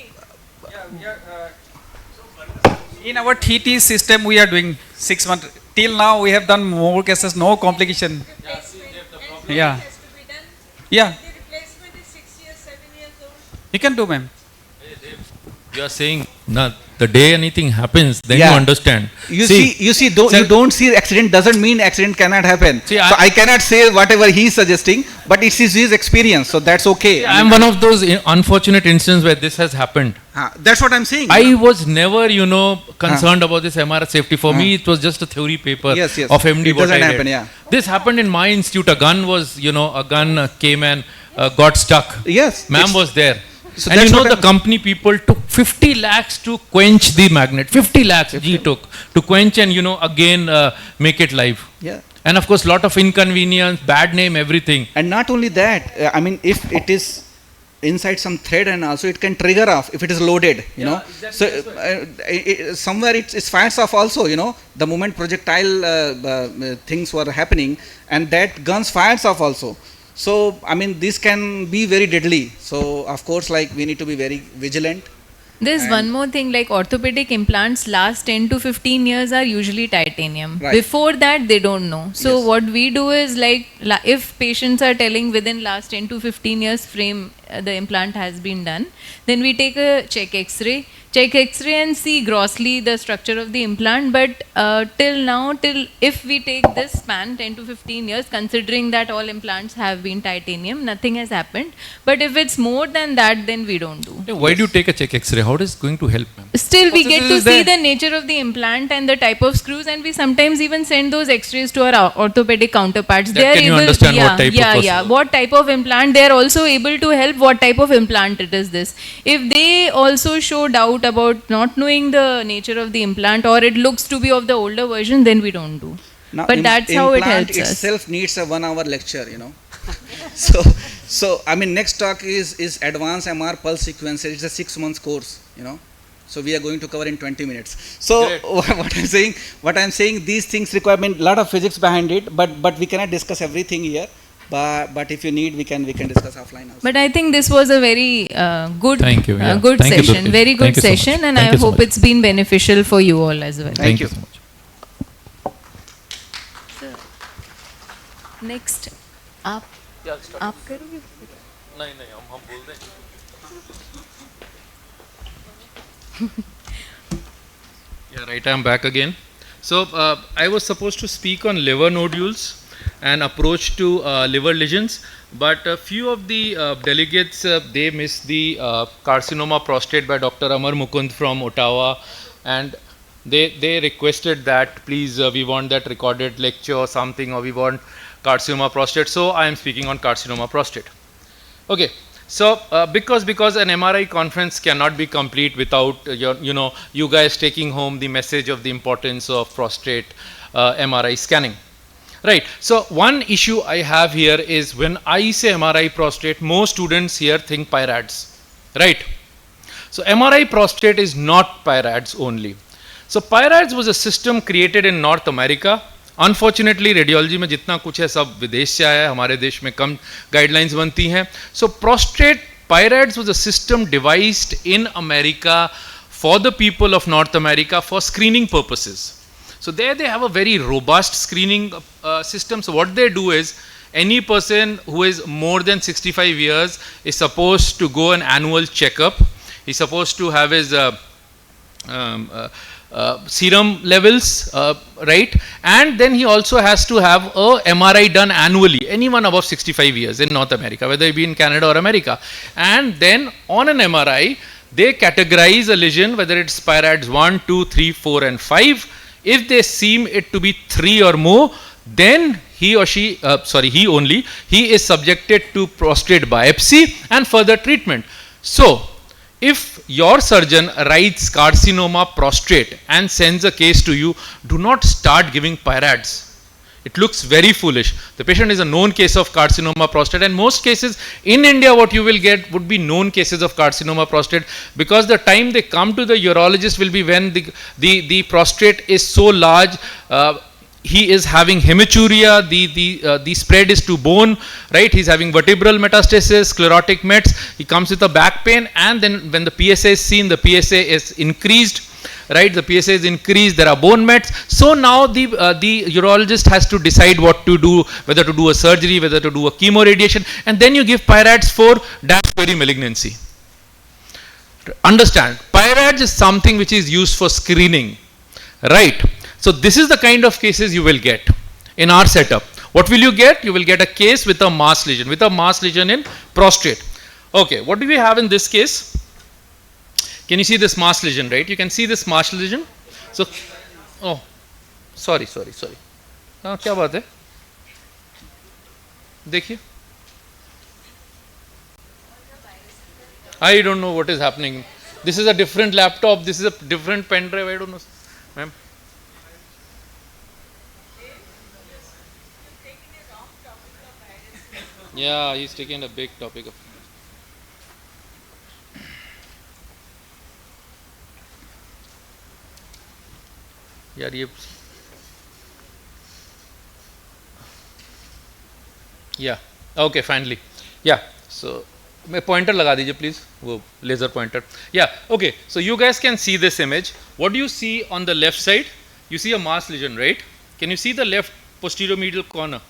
Speaker 9: Yeah, we are. In our TT system, we are doing 6 months. Till now, we have done more cases, no complication.
Speaker 6: Replacement.
Speaker 9: Yeah.
Speaker 6: Has to be done.
Speaker 9: Yeah,
Speaker 6: The replacement is 6 years, 7 years old.
Speaker 9: you can do, ma'am.
Speaker 8: You are saying, nah, the day anything happens, then
Speaker 7: Yeah.
Speaker 8: you understand.
Speaker 7: You see, you don't see accident doesn't mean accident cannot happen.
Speaker 8: See,
Speaker 7: so I cannot say whatever he is suggesting, but it is his experience, so that's okay.
Speaker 8: I am one of those unfortunate instances where this has happened.
Speaker 7: That's what I'm saying.
Speaker 8: I was never, concerned about this MRI safety. For me, it was just a theory paper
Speaker 7: Yes, yes.
Speaker 8: of MD.
Speaker 7: It
Speaker 8: what
Speaker 7: doesn't
Speaker 8: I
Speaker 7: happen,
Speaker 8: did.
Speaker 7: yeah.
Speaker 8: This happened in my institute. A gun came and got stuck.
Speaker 7: Yes.
Speaker 8: Ma'am
Speaker 7: it's-
Speaker 8: was there.
Speaker 7: So
Speaker 8: And
Speaker 7: that's what
Speaker 8: the
Speaker 7: I'm-
Speaker 8: company people took 50 lakhs to quench the magnet. 50 lakhs G took to quench and, again make it live.
Speaker 7: Yeah.
Speaker 8: And of course, lot of inconvenience, bad name, everything.
Speaker 7: And not only that, I mean, if it is inside some thread and also it can trigger off if it is loaded, you know. So somewhere it's fires off also, the moment projectile things were happening, and that guns fires off also. So, I mean, this can be very deadly. So, of course, like we need to be very vigilant.
Speaker 5: There's one more thing, like orthopedic implants last 10 to 15 years are usually titanium.
Speaker 7: Right.
Speaker 5: Before that, they don't know. So
Speaker 7: Yes.
Speaker 5: what we do is like, if patients are telling within last 10 to 15 years frame, the implant has been done, then we take a check x-ray and see grossly the structure of the implant. But till if we take this span 10 to 15 years, considering that all implants have been titanium, nothing has happened. But if it's more than that, then we don't do.
Speaker 8: Why do you take a check X-ray? How is it going to help, ma'am?
Speaker 5: Still, we
Speaker 8: Processes
Speaker 5: get to
Speaker 8: is
Speaker 5: see
Speaker 8: there.
Speaker 5: the nature of the implant and the type of screws, and we sometimes even send those X-rays to our orthopedic counterparts.
Speaker 8: That
Speaker 5: They are
Speaker 8: can you
Speaker 5: able,
Speaker 8: understand what type of process?
Speaker 5: what type of implant. They are also able to help what type of implant it is. This, if they also show doubt about not knowing the nature of the implant, or it looks to be of the older version, then we don't do.
Speaker 7: Now,
Speaker 5: But that's how it
Speaker 7: implant
Speaker 5: helps us.
Speaker 7: itself needs a 1 hour lecture, So I mean, next talk is advanced MR pulse sequencer. It's a 6 months course, So we are going to cover in 20 minutes. So
Speaker 8: Great.
Speaker 7: what I'm saying, these things require a lot of physics behind it, but we cannot discuss everything here. But if you need, we can discuss offline also.
Speaker 5: But I think this was a very good,
Speaker 8: Thank you, yeah.
Speaker 5: good
Speaker 8: Thank you,
Speaker 5: session,
Speaker 8: Durgesh.
Speaker 5: very good
Speaker 8: Thank you so much.
Speaker 5: session, and
Speaker 8: Thank
Speaker 5: I
Speaker 8: you so
Speaker 5: hope
Speaker 8: much.
Speaker 5: it's been beneficial for you all as well.
Speaker 7: Thank you.
Speaker 8: so much.
Speaker 5: Next आप करोगे
Speaker 8: नहीं हम बोल दें. Yeah, right, I'm back again. So I was supposed to speak on liver nodules and approach to liver lesions, but a few of the delegates, they missed the carcinoma prostate by Dr. Amar Mukund from Ottawa, and they requested that please we want that recorded lecture or something, or we want carcinoma prostate. So I am speaking on carcinoma prostate. Okay. So because an MRI conference cannot be complete without you guys taking home the message of the importance of prostate MRI scanning. Right. So one issue I have here is when I say MRI prostate, most students here think PIRADS. Right. So MRI prostate is not PIRADS only. So PIRADS was a system created in North America. Unfortunately, radiology में जितना कुछ है सब विदेश से आया है, हमारे देश में कम गाइडलाइंस बनती हैं. So prostate PIRADS was a system devised in America for the people of North America for screening purposes. So there they have a very robust screening system. So what they do is, any person who is more than 65 years is supposed to go an annual checkup. He's supposed to have his serum levels, right? And then he also has to have a MRI done annually, anyone above 65 years in North America, whether he be in Canada or America. And then on an MRI, they categorize a lesion, whether it's PIRADS 1, 2, 3, 4 and 5. If they seem it to be 3 or more, then he or she, he is subjected to prostate biopsy and further treatment. So, if your surgeon writes carcinoma prostate and sends a case to you, do not start giving PIRADS. It looks very foolish. The patient is a known case of carcinoma prostate, and most cases in India what you will get would be known cases of carcinoma prostate, because the time they come to the urologist will be when the prostate is so large, he is having hematuria, the spread is to bone, right? He's having vertebral metastasis, sclerotic mets, he comes with a back pain, and then when the PSA is seen, the PSA is increased, right? The PSA is increased, there are bone mets. So now the urologist has to decide what to do, whether to do a surgery, whether to do a chemoradiation, and then you give pyrads for Dash-Berry malignancy. Understand, pyrads is something which is used for screening, right? So this is the kind of cases you will get in our setup. What will you get? You will get a case with a mass lesion, in prostate. Okay, what do we have in this case? Can you see this mass lesion, right? You can see this mass lesion. So, oh, sorry. हाँ, क्या बात है? देखिए. I don't know what is happening. This is a different laptop. This is a different pen drive. I don't know, ma'am. Yeah, he's taking a big topic of. यार ये yeah, okay, finally, yeah, so मैं pointer लगा दीजिए please, वो laser pointer. Yeah, okay, so you guys can see this image. What do you see on the left side? You see a mass lesion, right? Can you see the left posterior medial corner,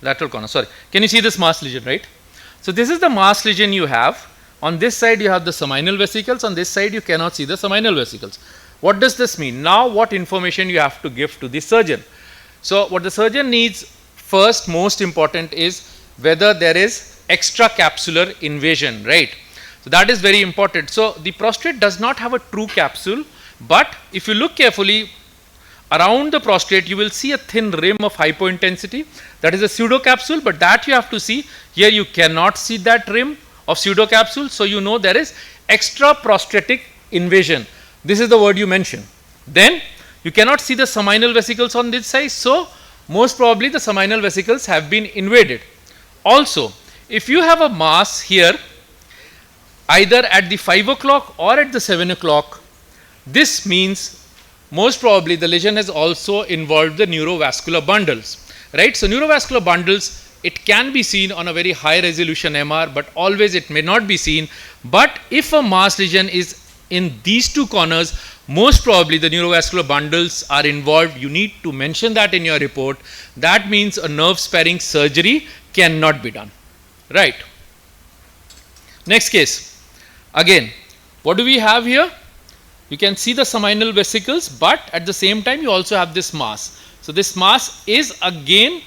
Speaker 8: lateral corner, sorry, can you see this mass lesion, right? So this is the mass lesion you have. On this side you have the seminal vesicles, on this side you cannot see the seminal vesicles. What does this mean? Now what information you have to give to the surgeon? So what the surgeon needs first, most important, is whether there is extracapsular invasion, right? So that is very important. So the prostate does not have a true capsule, but if you look carefully around the prostate, you will see a thin rim of hypointensity. That is a pseudocapsule, but that you have to see. Here you cannot see that rim of pseudocapsule, so you know there is extraprostatic invasion. This is the word you mention. Then you cannot see the seminal vesicles on this side, so most probably the seminal vesicles have been invaded. Also, if you have a mass here, either at the 5 o'clock or at the 7 o'clock, this means most probably the lesion has also involved the neurovascular bundles, right? So neurovascular bundles, it can be seen on a very high resolution MR, but always it may not be seen. But if a mass lesion is in these two corners, most probably the neurovascular bundles are involved. You need to mention that in your report. That means a nerve sparing surgery cannot be done, right? Next case. Again, what do we have here? You can see the seminal vesicles, but at the same time you also have this mass. So this mass is again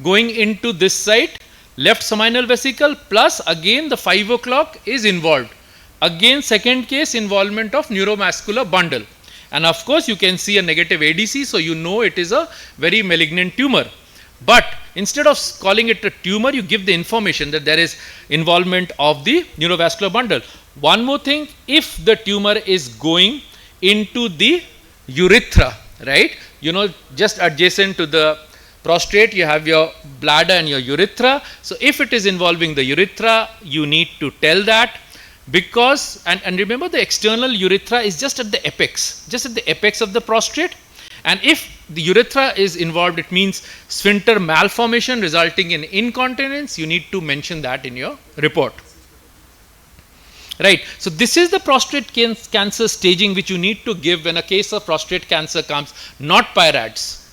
Speaker 8: going into this side, left seminal vesicle, plus again the 5 o'clock is involved. Again, second case, involvement of neuromuscular bundle, and of course you can see a negative ADC, so you know it is a very malignant tumor. But instead of calling it a tumor, you give the information that there is involvement of the neurovascular bundle. One more thing, if the tumor is going into the urethra, right? You know, just adjacent to the prostate, you have your bladder and your urethra. So if it is involving the urethra, you need to tell that. Because, and remember, the external urethra is just at the apex of the prostate. And if the urethra is involved, it means sphincter malformation resulting in incontinence. You need to mention that in your report, right? So this is the prostate cancer staging which you need to give when a case of prostate cancer comes, not pyrads.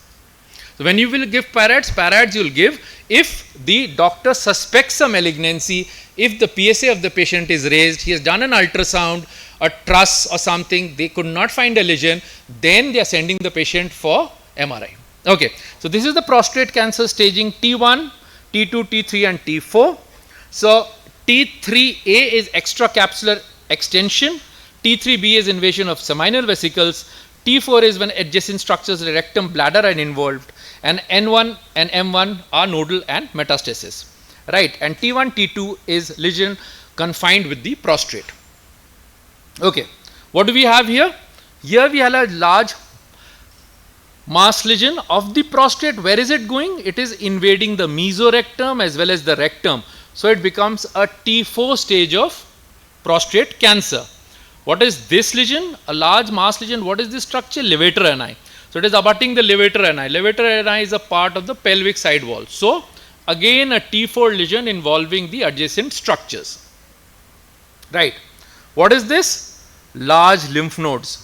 Speaker 8: So when you will give pyrads you will give if the doctor suspects a malignancy, if the PSA of the patient is raised, he has done an ultrasound, a truss or something, they could not find a lesion, then they are sending the patient for MRI. Okay, so this is the prostate cancer staging T1, T2, T3 and T4. So T3A is extracapsular extension, T3B is invasion of seminal vesicles, T4 is when adjacent structures of the rectum, bladder are involved, and N1 and M1 are nodal and metastasis, right? And T1, T2 is lesion confined with the prostate. Okay, what do we have here? Here we have a large Mass lesion of the prostate, where is it going? It is invading the mesorectum as well as the rectum. So it becomes a T4 stage of prostate cancer. What is this lesion? A large mass lesion. What is this structure? Levator ani. So it is abutting the levator ani. Levator ani is a part of the pelvic side wall. So again a T4 lesion involving the adjacent structures. Right. What is this? Large lymph nodes.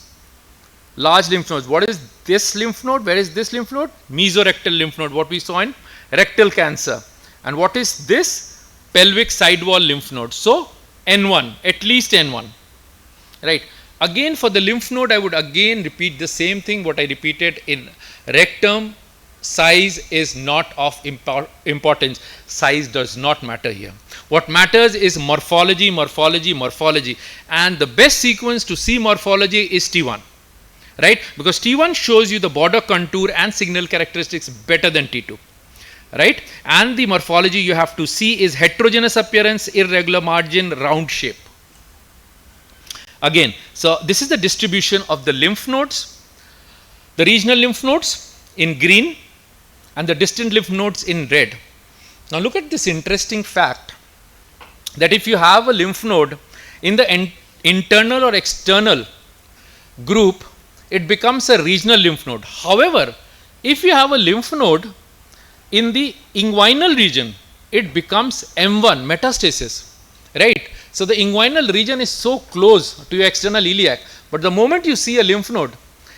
Speaker 8: Large lymph nodes. What is this lymph node? Where is this lymph node? Mesorectal lymph node, what we saw in rectal cancer. And what is this? Pelvic side wall lymph node. So N1, at least N1. Right. Again, for the lymph node, I would again repeat the same thing what I repeated in rectum. Size is not of importance. Size does not matter here. What matters is morphology, morphology, morphology. And the best sequence to see morphology is T1. Right, because T1 shows you the border contour and signal characteristics better than T2, right? And the morphology you have to see is heterogeneous appearance, irregular margin, round shape. Again, so this is the distribution of the lymph nodes, the regional lymph nodes in green and the distant lymph nodes in red. Now look at this interesting fact that if you have a lymph node in the internal or external group, it becomes a regional lymph node. However, if you have a lymph node in the inguinal region, it becomes M1, metastasis, right? So the inguinal region is so close to your external iliac, but the moment you see a lymph node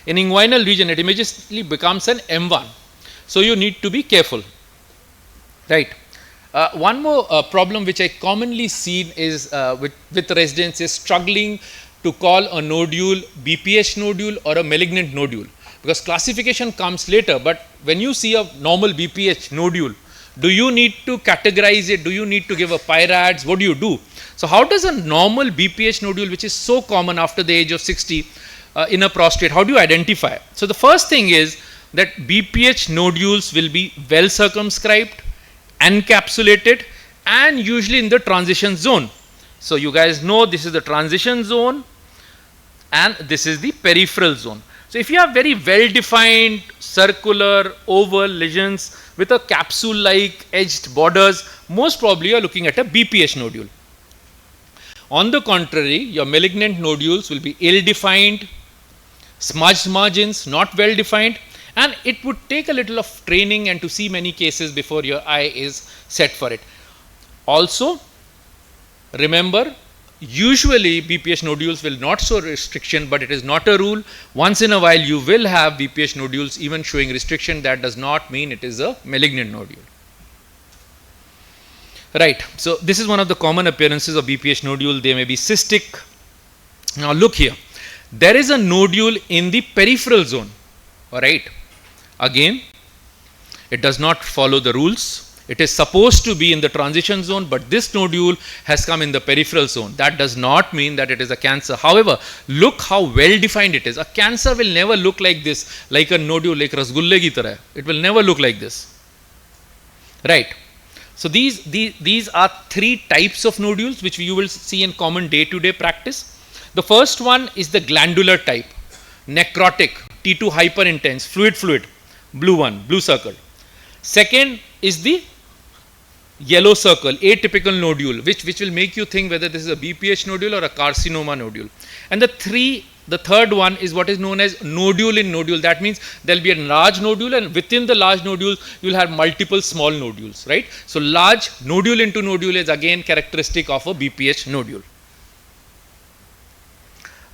Speaker 8: in inguinal region, it immediately becomes an M1. So you need to be careful, right? One more problem which I commonly seen is with residents is struggling to call a nodule BPH nodule or a malignant nodule, because classification comes later. But when you see a normal BPH nodule, do you need to categorize it? Do you need to give a PIRADS? What do you do? So how does a normal BPH nodule, which is so common after the age of 60 in a prostate, how do you identify? So the first thing is that BPH nodules will be well circumscribed, encapsulated, and usually in the transition zone. So you guys know this is the transition zone and this is the peripheral zone. So if you have very well defined circular oval lesions with a capsule like edged borders, most probably you are looking at a BPH nodule. On the contrary, your malignant nodules will be ill defined, smudged margins, not well defined, and it would take a little of training and to see many cases before your eye is set for it. Also, remember, usually BPH nodules will not show restriction, but it is not a rule. Once in a while you will have BPH nodules even showing restriction. That does not mean it is a malignant nodule. Right. So this is one of the common appearances of BPH nodule. They may be cystic. Now look here. There is a nodule in the peripheral zone. Alright. Again, it does not follow the rules. It is supposed to be in the transition zone, but this nodule has come in the peripheral zone. That does not mean that it is a cancer. However, look how well defined it is. A cancer will never look like this, like a nodule, like rasgulle ki tarah. It will never look like this. Right. So these are three types of nodules which you will see in common day-to-day practice. The first one is the glandular type, necrotic, T2 hyperintense, fluid, blue one, blue circle. Second is the yellow circle, atypical nodule, which will make you think whether this is a BPH nodule or a carcinoma nodule. And the third one is what is known as nodule in nodule. That means there will be a large nodule, and within the large nodule you will have multiple small nodules, right? So large nodule into nodule is again characteristic of a BPH nodule.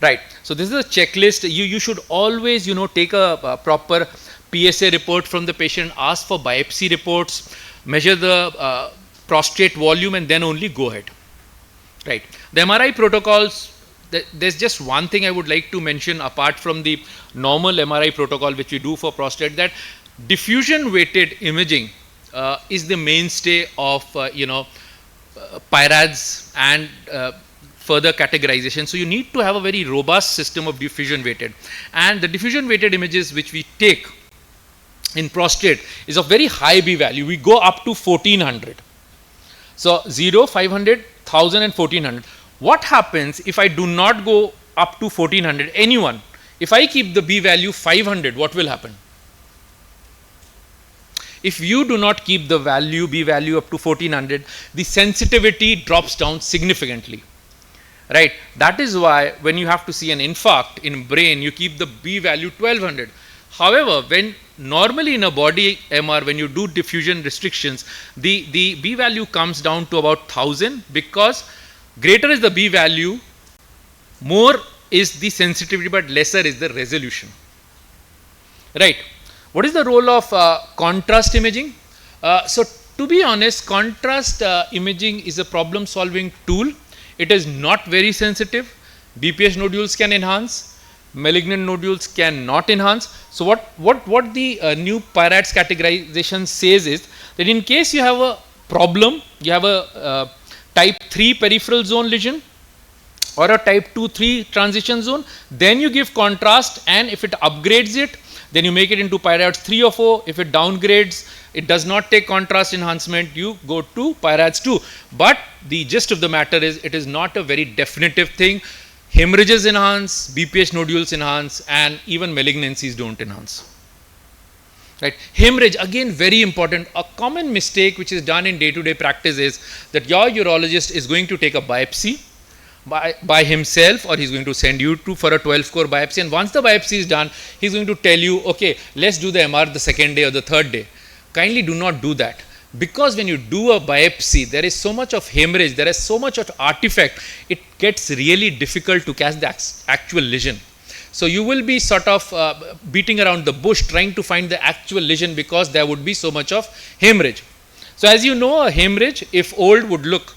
Speaker 8: Right. So this is a checklist. You should always, take a proper PSA report from the patient, ask for biopsy reports, measure the prostate volume, and then only go ahead. Right. The MRI protocols, there's just one thing I would like to mention apart from the normal MRI protocol which we do for prostate, that diffusion weighted imaging is the mainstay of PIRADS and further categorization. So you need to have a very robust system of diffusion weighted, and the diffusion weighted images which we take in prostate is of very high B value. We go up to 1400. So 0, 500, 1000 and 1400. What happens if I do not go up to 1400? Anyone, if I keep the B value 500, what will happen? if you do not keep the value, B value up to 1400, the sensitivity drops down significantly. Right? That is why when you have to see an infarct in brain, you keep the B value 1200. However, when normally in a body MR, when you do diffusion restrictions, the B value comes down to about 1000, because greater is the B value, more is the sensitivity, but lesser is the resolution. Right. What is the role of contrast imaging? So to be honest, contrast imaging is a problem solving tool. It is not very sensitive. BPH nodules can enhance, malignant nodules cannot enhance. So what the new PIRADS categorization says is that in case you have a problem, you have a type 3 peripheral zone lesion or a type 2-3 transition zone, then you give contrast, and if it upgrades it, then you make it into PIRADS 3 or 4. If it downgrades, it does not take contrast enhancement, you go to PIRADS 2. But the gist of the matter is, it is not a very definitive thing. Hemorrhages enhance, BPH nodules enhance, and even malignancies don't enhance. Right. Hemorrhage, again very important. A common mistake which is done in day-to-day practice is that your urologist is going to take a biopsy by himself, or he's going to send you to for a 12-core biopsy, and once the biopsy is done, he's going to tell you, okay, let's do the MR the second day or the third day. Kindly do not do that, because when you do a biopsy, there is so much of hemorrhage, there is so much of artifact, it gets really difficult to catch the actual lesion. So you will be sort of beating around the bush trying to find the actual lesion, because there would be so much of hemorrhage. So as you know, a hemorrhage, if old, would look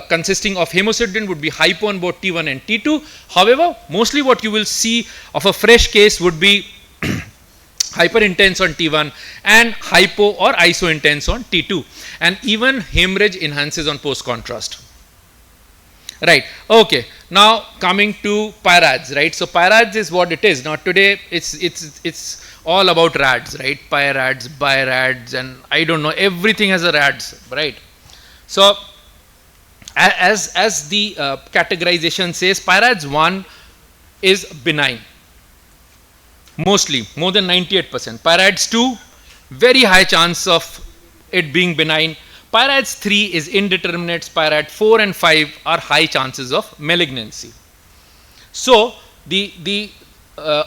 Speaker 8: consisting of hemocidin, would be hypo on both T1 and T2. However, mostly what you will see of a fresh case would be hyperintense on T1 and hypo or isointense on T2, and even hemorrhage enhances on post contrast. Right. Okay. Now coming to PIRADS. Right. So PIRADS is what it is. Now today it's all about RADS. Right. PIRADS, BIRADS, and I don't know, everything has a RADS. Right. So as the categorization says, PIRADS 1 is benign, mostly more than 98%. PIRADS 2, very high chance of it being benign. PIRADS 3 is indeterminate. PIRADS 4 and 5 are high chances of malignancy. So the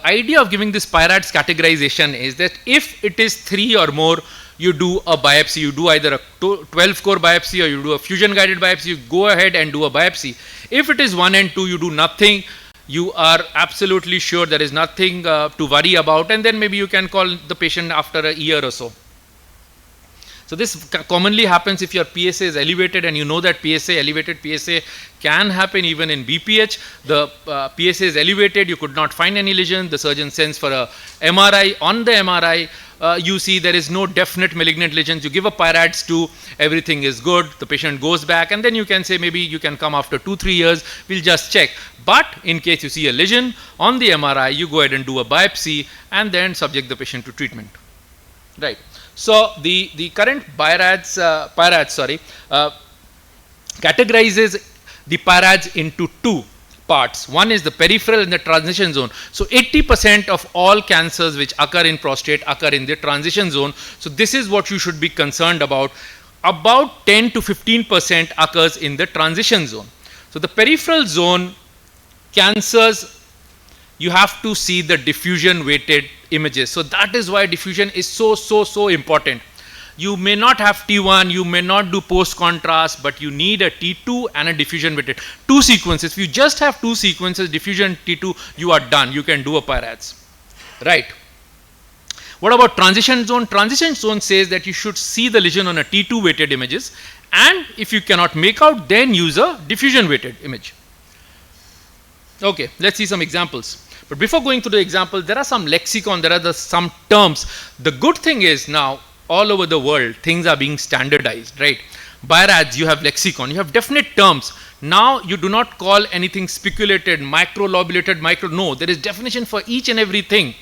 Speaker 8: idea of giving this PIRADS categorization is that if it is 3 or more, you do a biopsy, you do either a 12-core biopsy or you do a fusion guided biopsy, you go ahead and do a biopsy. If it is 1 and 2, you do nothing, you are absolutely sure there is nothing to worry about, and then maybe you can call the patient after a year or so. So this commonly happens if your PSA is elevated, and you know that elevated PSA can happen even in BPH. The PSA is elevated, you could not find any lesion, the surgeon sends for a MRI. On the MRI, you see there is no definite malignant lesions. You give a PIRADS 2, everything is good, the patient goes back, and then you can say maybe you can come after 2-3 years, we'll just check. But in case you see a lesion on the MRI, you go ahead and do a biopsy and then subject the patient to treatment. Right. So the current PIRADS categorizes the PIRADS into two parts. One is the peripheral and the transition zone. So 80% of all cancers which occur in prostate occur in the transition zone. So this is what you should be concerned about. About 10 to 15% occurs in the transition zone. So the peripheral zone cancers, you have to see the diffusion weighted images. So that is why diffusion is so important. You may not have T1, you may not do post contrast, but you need a T2 and a diffusion weighted. Two sequences. If you just have two sequences, diffusion T2, you are done. You can do a PIRADS. Right. What about transition zone? Transition zone says that you should see the lesion on a T2 weighted images, and if you cannot make out, then use a diffusion weighted image. Okay, let's see some examples. But before going to the example, there are some lexicon, there are some terms. The good thing is now all over the world, things are being standardized, right? BIRADS, you have lexicon, you have definite terms. Now you do not call anything speculated, microlobulated, no, there is definition for each and everything.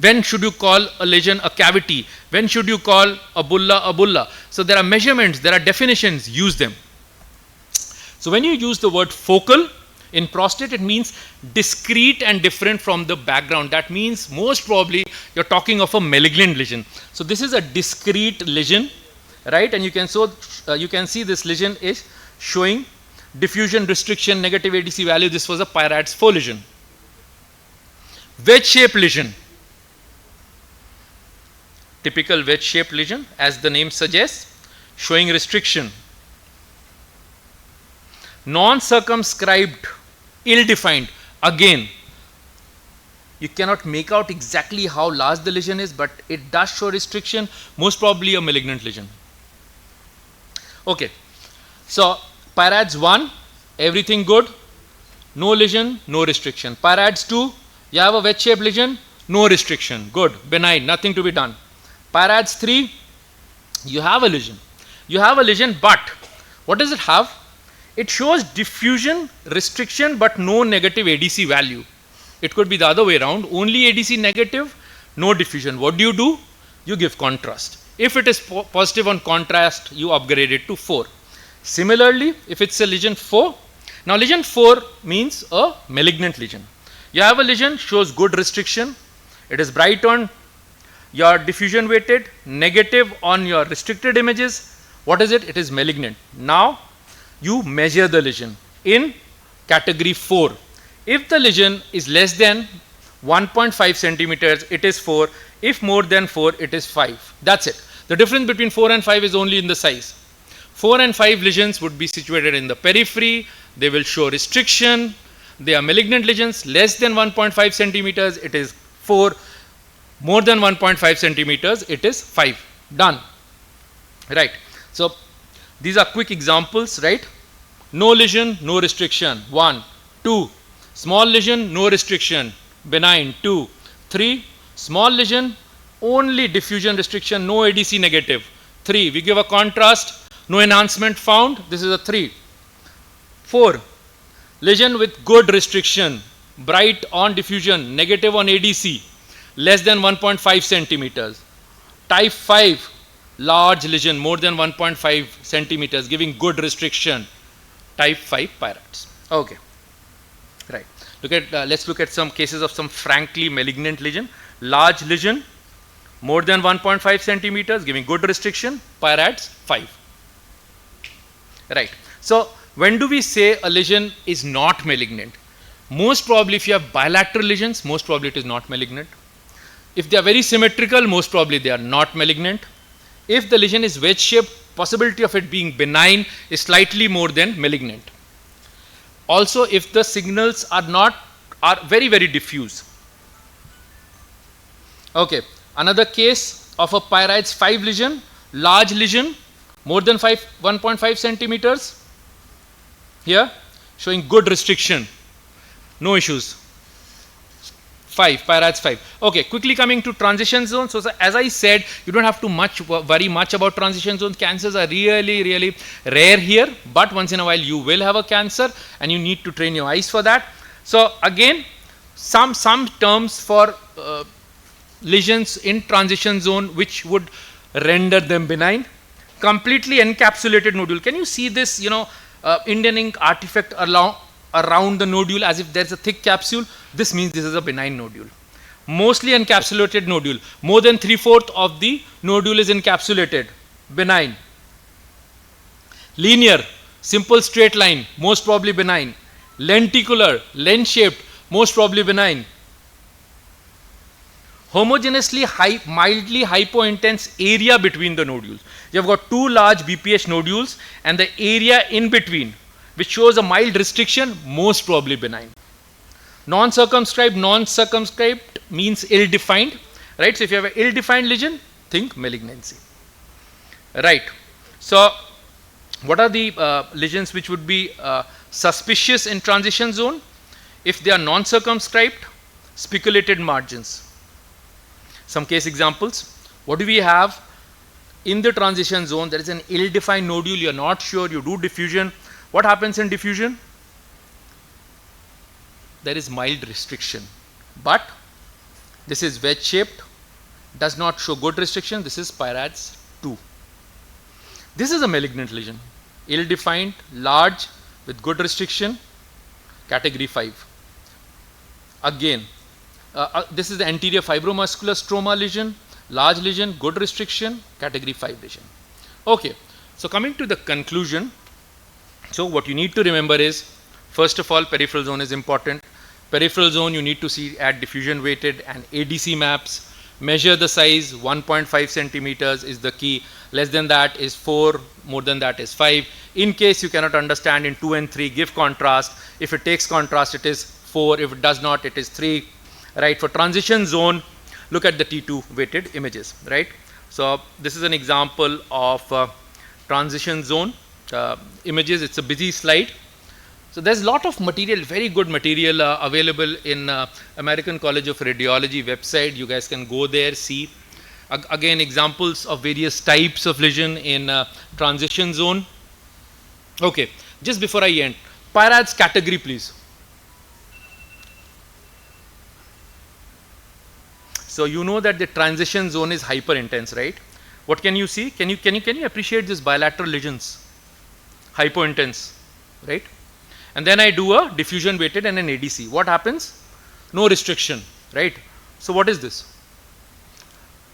Speaker 8: When should you call a lesion a cavity? When should you call a bulla? So there are measurements, there are definitions, use them. So when you use the word focal, In prostate, it means discrete and different from the background. That means most probably you're talking of a malignant lesion. So this is a discrete lesion, right? And you can see this lesion is showing diffusion restriction, negative ADC value. This was a PIRADS 4 lesion. Wedge-shaped lesion. Typical wedge-shaped lesion, as the name suggests, showing restriction. Non-circumscribed, ill-defined. Again, you cannot make out exactly how large the lesion is, but it does show restriction, most probably a malignant lesion. Okay, so PIRADS 1, everything good, no lesion, no restriction. PIRADS 2, you have a wedge-shaped lesion, no restriction, good, benign, nothing to be done. PIRADS 3, you have a lesion. You have a lesion, but what does it have? It shows diffusion restriction but no negative ADC value. It could be the other way around, only ADC negative, no diffusion. What do? You give contrast. If it is positive on contrast, you upgrade it to 4. Similarly, if it's a lesion 4, now lesion 4 means a malignant lesion. You have a lesion, shows good restriction, it is bright on your diffusion weighted, negative on your restricted images. What is it? It is malignant. Now, you measure the lesion in category 4. If the lesion is less than 1.5 centimeters, it is 4. If more than 4, it is 5. That's it. The difference between 4 and 5 is only in the size. 4 and 5 lesions would be situated in the periphery. They will show restriction. They are malignant lesions. Less than 1.5 centimeters, it is 4. More than 1.5 centimeters, it is 5. Done. Right. So, these are quick examples, right? No lesion, no restriction, 1. 2. Small lesion, no restriction, benign, 2. 3. Small lesion, only diffusion restriction, no ADC negative, 3. We give a contrast, no enhancement found, this is a 3. 4. Lesion with good restriction, bright on diffusion, negative on ADC, less than 1.5 centimeters. Type 5. Large lesion, more than 1.5 centimeters, giving good restriction, type 5 PIRADS. Okay, right. Let's look at some cases of some frankly malignant lesion. Large lesion, more than 1.5 centimeters, giving good restriction, PIRADS 5. Right. So, when do we say a lesion is not malignant? Most probably, if you have bilateral lesions, most probably it is not malignant. If they are very symmetrical, most probably they are not malignant. If the lesion is wedge-shaped, possibility of it being benign is slightly more than malignant. Also, if the signals are very, very diffuse. Okay, another case of a PIRADS 5 lesion, large lesion, more than 1.5 centimeters. Here, showing good restriction, no issues. 5, PIRADS 5. Okay, quickly coming to transition zone. So, as I said, you don't have to worry much about transition zone. Cancers are really, really rare here, but once in a while you will have a cancer and you need to train your eyes for that. So, again, some terms for lesions in transition zone which would render them benign. Completely encapsulated nodule. Can you see this, Indian ink artifact around the nodule as if there's a thick capsule? This means this is a benign nodule. Mostly encapsulated nodule. More than 3/4 of the nodule is encapsulated. Benign. Linear, simple straight line, most probably benign. Lenticular, lens-shaped, most probably benign. Homogeneously mildly hypointense area between the nodules. You have got 2 large BPH nodules and the area in between, which shows a mild restriction, most probably benign. Non-circumscribed means ill-defined, right? So, if you have an ill-defined lesion, think malignancy, right? So, what are the lesions which would be suspicious in transition zone? If they are non-circumscribed, spiculated margins. Some case examples. What do we have? In the transition zone, there is an ill-defined nodule, you are not sure, you do diffusion. What happens in diffusion? There is mild restriction, but this is wedge-shaped, does not show good restriction. This is PIRADS 2. This is a malignant lesion, ill-defined, large, with good restriction. category 5. Again, this is the anterior fibromuscular stroma lesion, large lesion, good restriction, category 5 lesion. Okay, so coming to the conclusion, so what you need to remember is, first of all, peripheral zone is important. Peripheral zone you need to see at diffusion weighted and ADC maps. Measure the size, 1.5 centimeters is the key. Less than that is 4, more than that is 5. In case you cannot understand in 2 and 3, give contrast. If it takes contrast, it is 4. If it does not, it is 3. Right? For transition zone, look at the T2 weighted images. Right? So this is an example of transition zone images. It's a busy slide. So there's a lot of material, very good material available in American College of Radiology website. You guys can go there, see. Again, examples of various types of lesion in transition zone. Okay, just before I end, PIRADS category, please. So you know that the transition zone is hyper intense, right? What can you see? Can you appreciate these bilateral lesions? Hyper intense, right? And then I do a diffusion weighted and an ADC. What happens? No restriction, right? So what is this?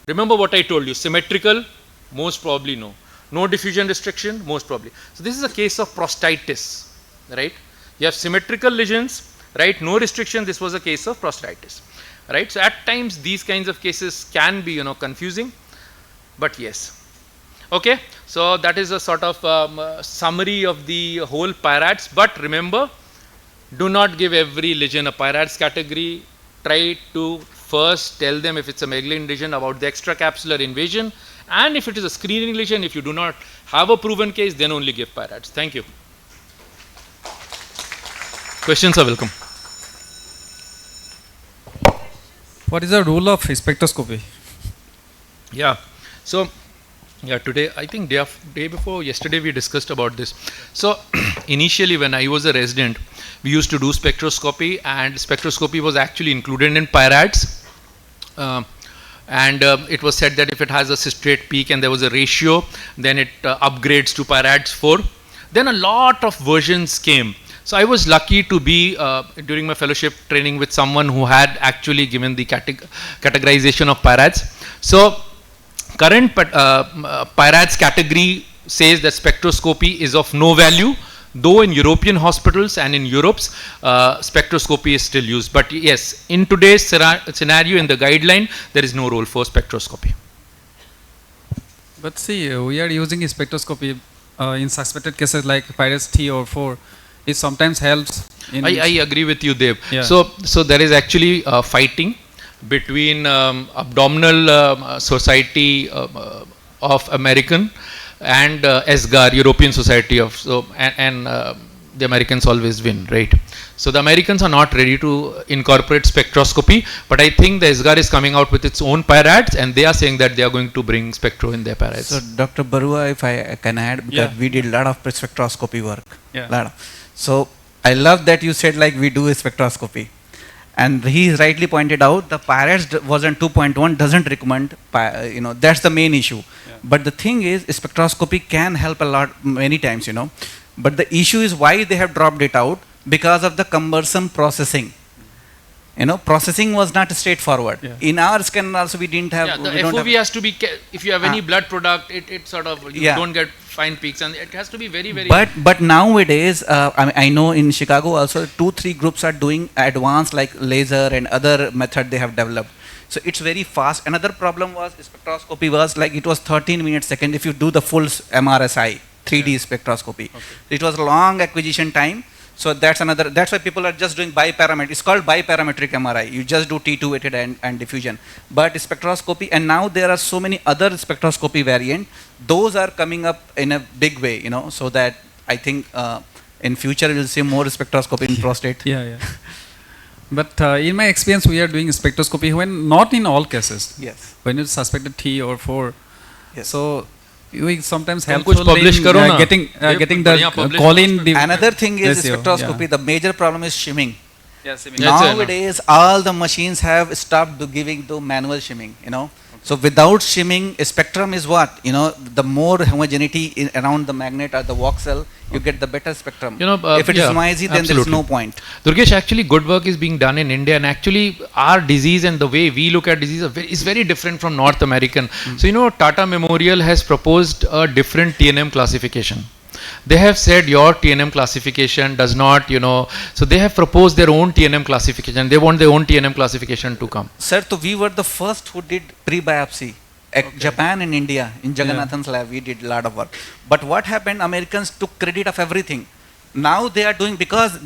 Speaker 8: Remember what I told you, symmetrical, most probably no. No diffusion restriction, most probably. So this is a case of prostatitis, right? You have symmetrical lesions, right? No restriction, this was a case of prostatitis, right? So at times these kinds of cases can be, confusing, but yes. Okay, so that is a sort of summary of the whole PIRADS, but remember, do not give every lesion a PIRADS category. Try to first tell them if it's a Megalin lesion about the extracapsular invasion, and if it is a screening lesion, if you do not have a proven case, then only give PIRADS. Thank you. Questions are welcome.
Speaker 9: What is the role of spectroscopy?
Speaker 8: Yeah, so yeah, today, I think day before yesterday we discussed about this. So initially when I was a resident, we used to do spectroscopy, and spectroscopy was actually included in PIRADS. It was said that if it has a cistrate peak and there was a ratio, then it upgrades to PIRADS 4. Then a lot of versions came. So I was lucky to be during my fellowship training with someone who had actually given the categorization of PIRADS. So current PIRADS category says that spectroscopy is of no value, though in European hospitals and in Europe's spectroscopy is still used. But yes, in today's scenario in the guideline, there is no role for spectroscopy.
Speaker 9: But see, we are using spectroscopy in suspected cases like PIRADS 3 or 4. It sometimes helps.
Speaker 8: I agree with you, Dev.
Speaker 9: Yeah.
Speaker 8: So there is actually fighting between Abdominal Society of American and ESGAR, European Society of, the Americans always win, right? So the Americans are not ready to incorporate spectroscopy, but I think the ESGAR is coming out with its own PIRADS, and they are saying that they are going to bring spectro in their PIRADS.
Speaker 10: So Dr. Barua, if I can add, because we did a lot of spectroscopy work.
Speaker 9: Yeah.
Speaker 10: So I love that you said like we do a spectroscopy. And he rightly pointed out the PIRADS version 2.1 doesn't recommend, that's the main issue.
Speaker 9: Yeah.
Speaker 10: But the thing is, spectroscopy can help a lot many times, But the issue is why they have dropped it out, because of the cumbersome processing. Processing was not straightforward.
Speaker 9: Yeah.
Speaker 10: In our scan also we didn't have.
Speaker 8: Yeah, the
Speaker 10: we don't
Speaker 8: FOV
Speaker 10: have,
Speaker 8: has to be, if you have any blood product, it sort of, you don't get fine peaks, and it has to be very, very.
Speaker 10: But nowadays, I know in Chicago also 2-3 groups are doing advanced like laser and other method they have developed. So it's very fast. Another problem was spectroscopy was like it was 13 minutes second if you do the full MRSI 3D spectroscopy.
Speaker 9: Okay.
Speaker 10: It was long acquisition time. So that's why people are just doing biparametric. It's called biparametric MRI. You just do T2 weighted and diffusion. But spectroscopy, and now there are so many other spectroscopy variants. Those are coming up in a big way, so that I think in future we'll see more spectroscopy in prostate.
Speaker 9: Yeah. But in my experience, we are doing spectroscopy when not in all cases.
Speaker 10: Yes.
Speaker 9: When it's suspected 3 or 4.
Speaker 10: Yes.
Speaker 9: So we sometimes
Speaker 8: तुम
Speaker 9: helpful
Speaker 8: कुछ publish
Speaker 9: in
Speaker 8: करो ना।
Speaker 9: getting
Speaker 8: बढ़िया
Speaker 9: the
Speaker 8: publish
Speaker 9: call in.
Speaker 10: Another thing is
Speaker 9: ratio,
Speaker 10: spectroscopy. The major problem is shimming.
Speaker 9: Yeah, shimming.
Speaker 8: That's it,
Speaker 10: Nowadays, all the machines have stopped giving the manual shimming. So without shimming, a spectrum is what? The more homogeneity around the magnet or the voxel, you get the better spectrum. If it is noisy, then there is no point.
Speaker 8: Durgesh, actually good work is being done in India, and actually our disease and the way we look at disease is very different from North American. So Tata Memorial has proposed a different TNM classification. They have said your TNM classification does not, so they have proposed their own TNM classification. They want their own TNM classification to come.
Speaker 10: Sir, so we were the first who did pre-biopsy. Japan and India, in Jagannathan's lab, we did a lot of work. But what happened, Americans took credit of everything. Now they are doing, because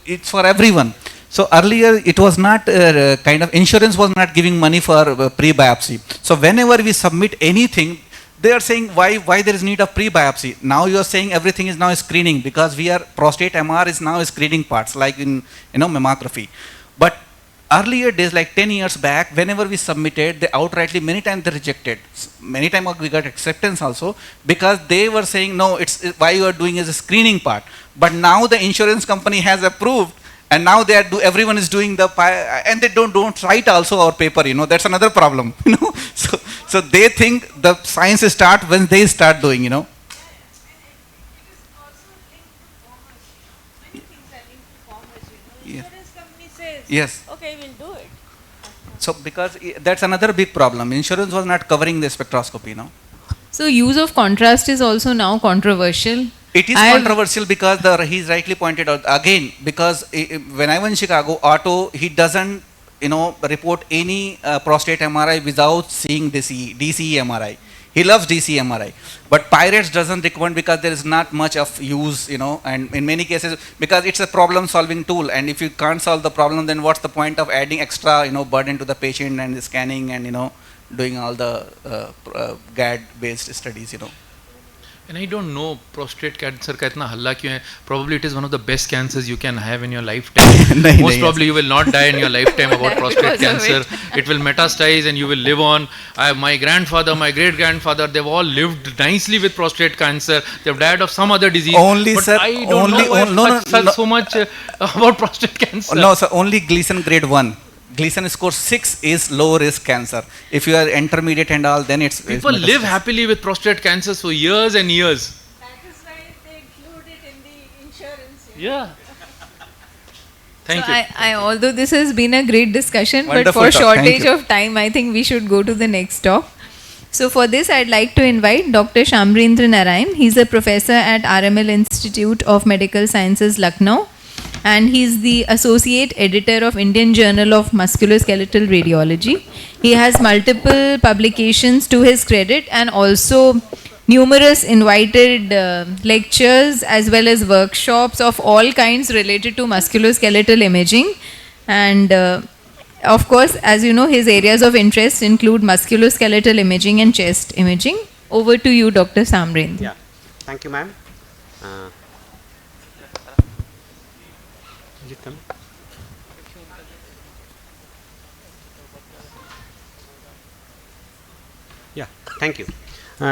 Speaker 10: it's for everyone. So earlier it was not kind of, insurance was not giving money for pre-biopsy. So whenever we submit anything, they are saying why there is need of pre-biopsy. Now you are saying everything is now screening, because prostate MR is now screening parts, like in mammography. But earlier days, like 10 years back, whenever we submitted, they outrightly, many times they rejected. Many times we got acceptance also, because they were saying, no, why you are doing is a screening part. But now the insurance company has approved, and now everyone is doing and they don't write also our paper, that's another problem, So they think the science start when they start doing,
Speaker 6: It is also linked to commerce. Many things are linked to commerce, Insurance company says,
Speaker 10: yes.
Speaker 6: okay, we'll do it.
Speaker 10: So because that's another big problem. Insurance was not covering the spectroscopy,
Speaker 5: So use of contrast is also now controversial.
Speaker 10: It is controversial because he's rightly pointed out again, because when I was in Chicago, Otto, he doesn't report any prostate MRI without seeing DCE MRI. He loves DCE MRI, but Pirates doesn't recommend, because there is not much of use, and in many cases, because it's a problem solving tool, and if you can't solve the problem, then what's the point of adding extra burden to the patient and the scanning and doing all the GAD based studies.
Speaker 8: And I don't know prostate cancer ka itna halla kyun hai. Probably it is one of the best cancers you can have in your lifetime. Most probably you will not die in your lifetime about prostate cancer. It will metastasize and you will live on. My grandfather, my great grandfather, they've all lived nicely with prostate cancer. They've died of some other disease.
Speaker 10: Only,
Speaker 8: but
Speaker 10: sir,
Speaker 8: I don't know so much about prostate cancer.
Speaker 10: No, sir, only Gleason grade 1. Gleason score 6 is low risk cancer. If you are intermediate and all, then
Speaker 8: people live happily with prostate cancer for years and years.
Speaker 6: That is why they include it in the insurance.
Speaker 8: Yeah. Thank you.
Speaker 5: Although this has been a great discussion,
Speaker 10: Wonderful
Speaker 5: but for
Speaker 10: talk.
Speaker 5: shortage of time, I think we should go to the next talk. So for this, I'd like to invite Dr. Shamrendra Narayan. He's a professor at RML Institute of Medical Sciences, Lucknow. And he's the associate editor of Indian Journal of Musculoskeletal Radiology. He has multiple publications to his credit, and also numerous invited lectures as well as workshops of all kinds related to musculoskeletal imaging. And of course, as you know, his areas of interest include musculoskeletal imaging and chest imaging. Over to you, Dr. Shamrendra.
Speaker 3: Yeah, thank you, ma'am. Yeah, thank you.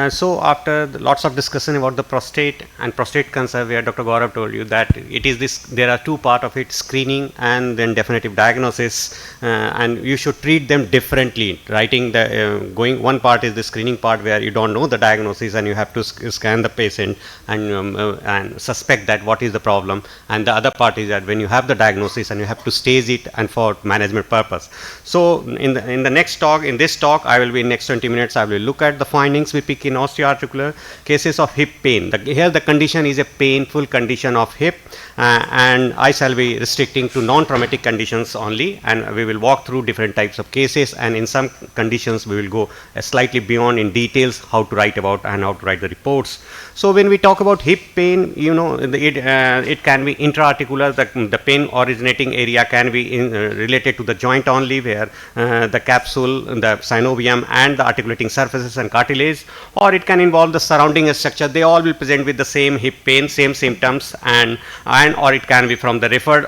Speaker 3: So after lots of discussion about the prostate and prostate cancer, where Dr. Gaurav told you that it is this, there are two parts of it, screening and then definitive diagnosis, and you should treat them differently. Writing the one part is the screening part, where you don't know the diagnosis and you have to scan the patient and suspect that what is the problem, and the other part is that when you have the diagnosis and you have to stage it and for management purpose. So in the next talk, in this talk, I will be in next 20 minutes, I will look at the findings we pick in osteoarticular cases of hip pain. Here the condition is a painful condition of hip, and I shall be restricting to non-traumatic conditions only, and we will walk through different types of cases, and in some conditions we will go slightly beyond in details how to write about and how to write the reports. So when we talk about hip pain, it can be intra-articular, the pain originating area can be related to the joint only, where the capsule, the synovium and the articulating surfaces and cartilage, or it can involve the surrounding structure. They all will present with the same hip pain, same symptoms, and I and or it can be from the referred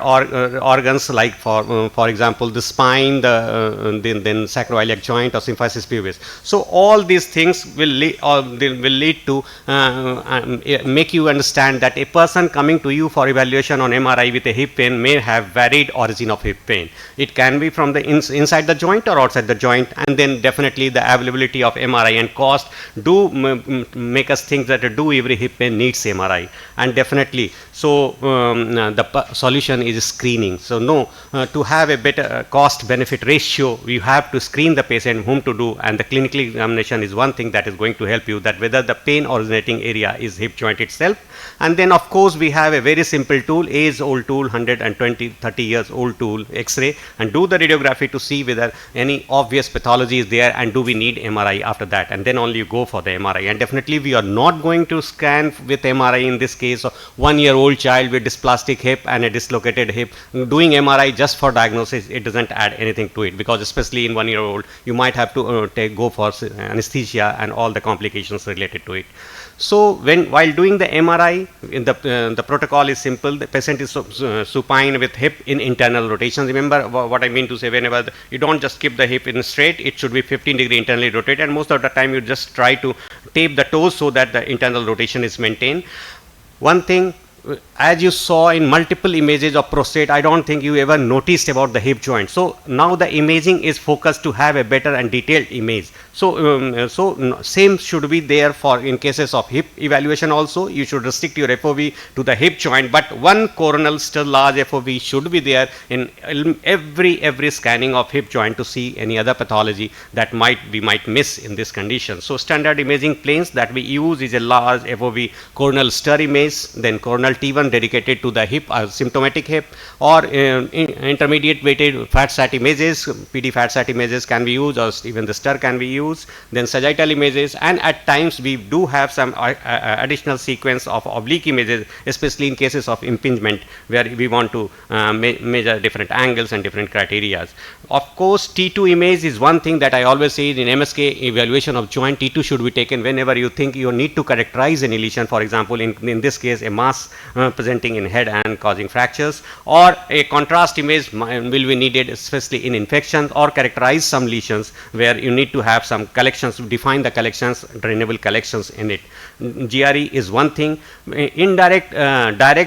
Speaker 3: organs, like for example the spine, then sacroiliac joint or symphysis pubis. So all these things will lead to make you understand that a person coming to you for evaluation on MRI with a hip pain may have varied origin of hip pain. It can be from the inside the joint or outside the joint, and then definitely the availability of MRI and cost do make us think that every hip pain needs MRI, and definitely so the solution is screening. So no, to have a better cost benefit ratio, you have to screen the patient whom to do, and the clinical examination is one thing that is going to help you that whether the pain originating area is hip joint itself. And then of course we have a very simple tool, age old tool, 120 30 years old tool, X-ray, and do the radiography to see whether any obvious pathology is there and do we need MRI after that, and then only you go for the MRI. And definitely we are not going to scan with MRI in this case of 1-year-old child with dysplastic hip and a dislocated hip. Doing MRI just for diagnosis, it doesn't add anything to it, because especially in 1-year-old you might have to go for anesthesia and all the complications related to it. So while doing the MRI, the protocol is simple. The patient is supine with hip in internal rotation. Remember what I mean to say, whenever you don't just keep the hip in straight, it should be 15-degree internally rotated, and most of the time you just try to tape the toes so that the internal rotation is maintained. One thing, as you saw in multiple images of prostate, I don't think you ever noticed about the hip joint. So now the imaging is focused to have a better and detailed image. So same should be there for in cases of hip evaluation also. You should restrict your FOV to the hip joint, but one coronal still large FOV should be there in every scanning of hip joint to see any other pathology that we might miss in this condition. So standard imaging planes that we use is a large FOV coronal stir image, then coronal T1 dedicated to the hip, symptomatic hip, or intermediate weighted fat sat images, PD fat sat images can be used, or even the stir can be used. Then sagittal images, and at times we do have some additional sequence of oblique images, especially in cases of impingement where we want to measure different angles and different criteria. Of course, T2 image is one thing that I always say in MSK evaluation of joint. T2 should be taken whenever you think you need to characterize any lesion. For example, in this case, a mass presenting in head and causing fractures, or a contrast image will be needed, especially in infections, or characterize some lesions where you need to have some collections, define the collections, drainable collections in it. GRE is one thing. Direct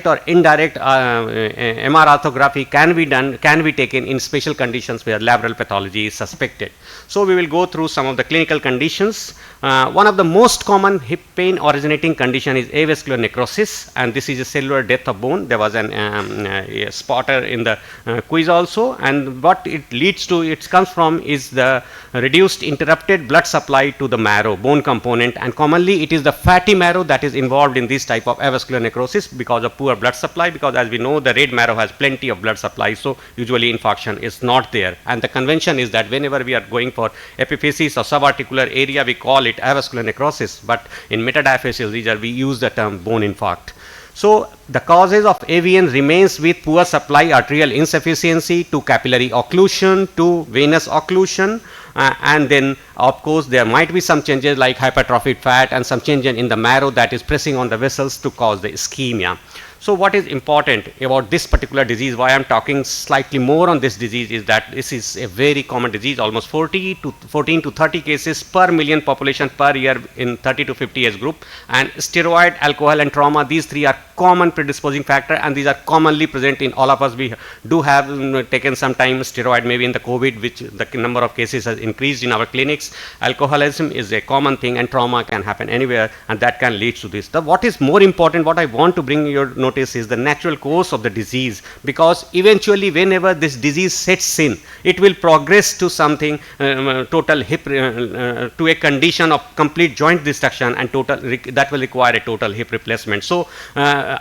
Speaker 3: or indirect MR orthography can be taken in special conditions where labral pathology is suspected. So we will go through some of the clinical conditions. One of the most common hip pain originating condition is avascular necrosis, and this is a cellular death of bone. There was a spotter in the quiz also, and what it leads to, it comes from is the reduced interrupted blood supply to the marrow, bone component, and commonly it is the fatty marrow that is involved in this type of avascular necrosis because of poor blood supply, because as we know the red marrow has plenty of blood supply, so usually infarction is not there. And the convention is that whenever we are going for epiphysis or subarticular area, we call it avascular necrosis, but in metadiaphyseal region we use the term bone infarct. So the causes of AVN remains with poor supply, arterial insufficiency, to capillary occlusion, to venous occlusion, and then of course there might be some changes like hypertrophied fat and some change in the marrow that is pressing on the vessels to cause the ischemia. So what is important about this particular disease, why I am talking slightly more on this disease, is that this is a very common disease, almost 14 to 30 cases per million population per year in 30 to 50 age group, and steroid, alcohol and trauma, these three are common predisposing factor, and these are commonly present in all of us. We do have taken some time steroid, maybe in the COVID, which the number of cases has increased in our clinics. Alcoholism is a common thing, and trauma can happen anywhere, and that can lead to this. What is more important, what I want to bring your notice is the natural course of the disease, because eventually whenever this disease sets in, it will progress to something total hip to a condition of complete joint destruction, and that will require a total hip replacement. So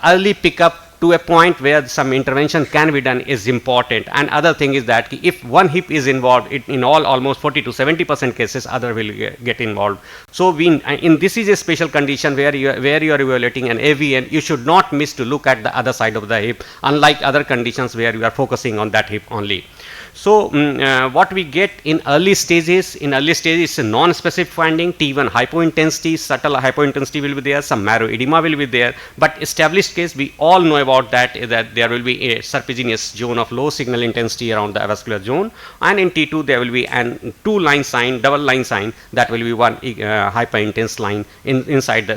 Speaker 3: early pickup to a point where some intervention can be done is important. And other thing is that if one hip is involved, in almost 40 to 70% cases, other will get involved. So this is a special condition where you are evaluating an AVN, you should not miss to look at the other side of the hip, unlike other conditions where you are focusing on that hip only. So what we get in early stages, is a non-specific finding. T1 hypointensity, subtle hypointensity will be there, some marrow edema will be there, but established case we all know about about that is that there will be a serpiginous zone of low signal intensity around the avascular zone, and in T2 there will be an two line sign, double line sign, that will be one hyperintense line inside the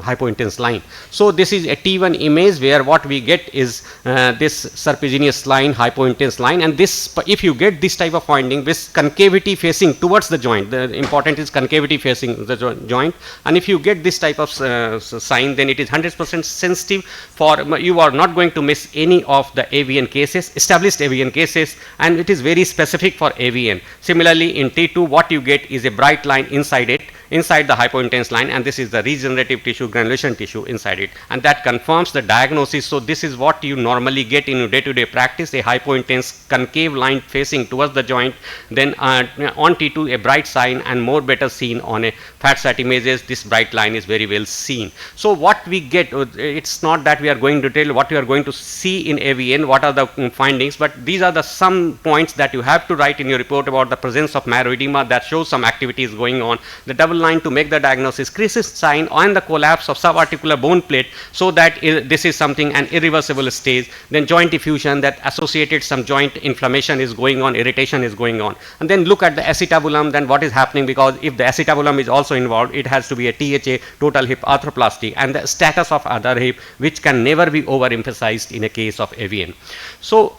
Speaker 3: hypointense line. So this is a T1 image where what we get is this serpiginous line, hypointense line, and this, if you get this type of finding, this concavity facing towards the joint, the important is concavity facing the joint, and if you get this type of sign, then it is 100% sensitive for, you are not going to miss any of the AVN cases, established AVN cases, and it is very specific for AVN. Similarly, in T2 what you get is a bright line inside it, inside the hypointense line, and this is the regenerative tissue, granulation tissue inside it, and that confirms the diagnosis. So this is what you normally get in day-to-day practice, a hypointense concave line facing towards the joint, then on T2 a bright sign, and more better seen on a fat sat images, this bright line is very well seen. So what we get, it's not that we are going to tell what you are going to see in AVN, what are the findings, but these are the some points that you have to write in your report about the presence of marrow edema that shows some activity is going on, the double line to make the diagnosis, crisis sign on the collapse of subarticular bone plate, so that this is something an irreversible stage, then joint diffusion that associated some joint inflammation is going on, irritation is going on, and then look at the acetabulum, then what is happening, because if the acetabulum is also involved, it has to be a THA, total hip arthroplasty, and the status of other hip, which can never be overemphasized in a case of AVN. So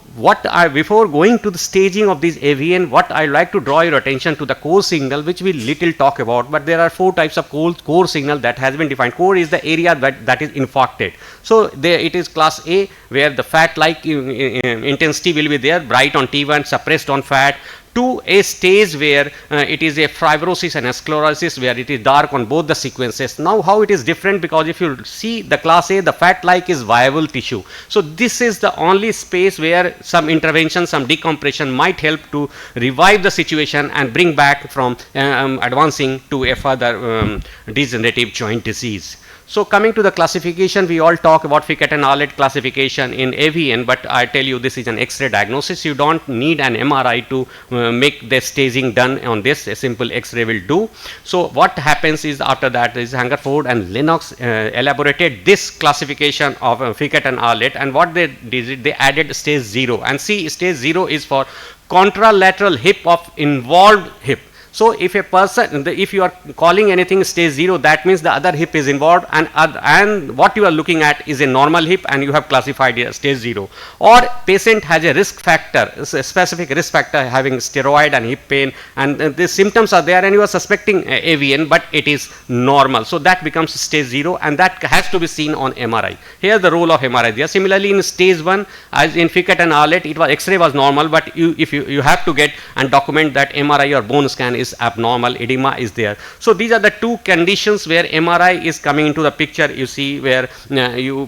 Speaker 3: before going to the staging of this AVN, what I like to draw your attention to the core signal, which we little talk about, but there are four types of core signal that has been defined. Core is the area that is infarcted. So there it is class A, where the fat like intensity will be there, bright on T1, suppressed on fat, to a stage where it is a fibrosis and a sclerosis, where it is dark on both the sequences. Now how it is different, because if you see the class A, the fat like is viable tissue. So this is the only space where some intervention, some decompression might help to revive the situation and bring back from advancing to a further degenerative joint disease. So coming to the classification, we all talk about Ficat and Arlett classification in AVN, but I tell you this is an X-ray diagnosis. You don't need an MRI to make the staging done on this. A simple X-ray will do. So what happens is, after that is Hungerford and Lennox elaborated this classification of Ficat and Arlett, and what they did, they added stage 0, and see, stage 0 is for contralateral hip of involved hip. So if a person, if you are calling anything stage 0, that means the other hip is involved, and what you are looking at is a normal hip, and you have classified it as stage 0. Or patient has a risk factor, a specific risk factor, having steroid and hip pain, and the symptoms are there, and you are suspecting AVN, but it is normal. So that becomes stage 0, and that has to be seen on MRI. Here the role of MRI there. Similarly in stage 1, as in Ficat and Arlett, it was X-ray was normal, but if you have to get and document that MRI or bone scan is abnormal, edema is there. So these are the two conditions where MRI is coming into the picture. You see where you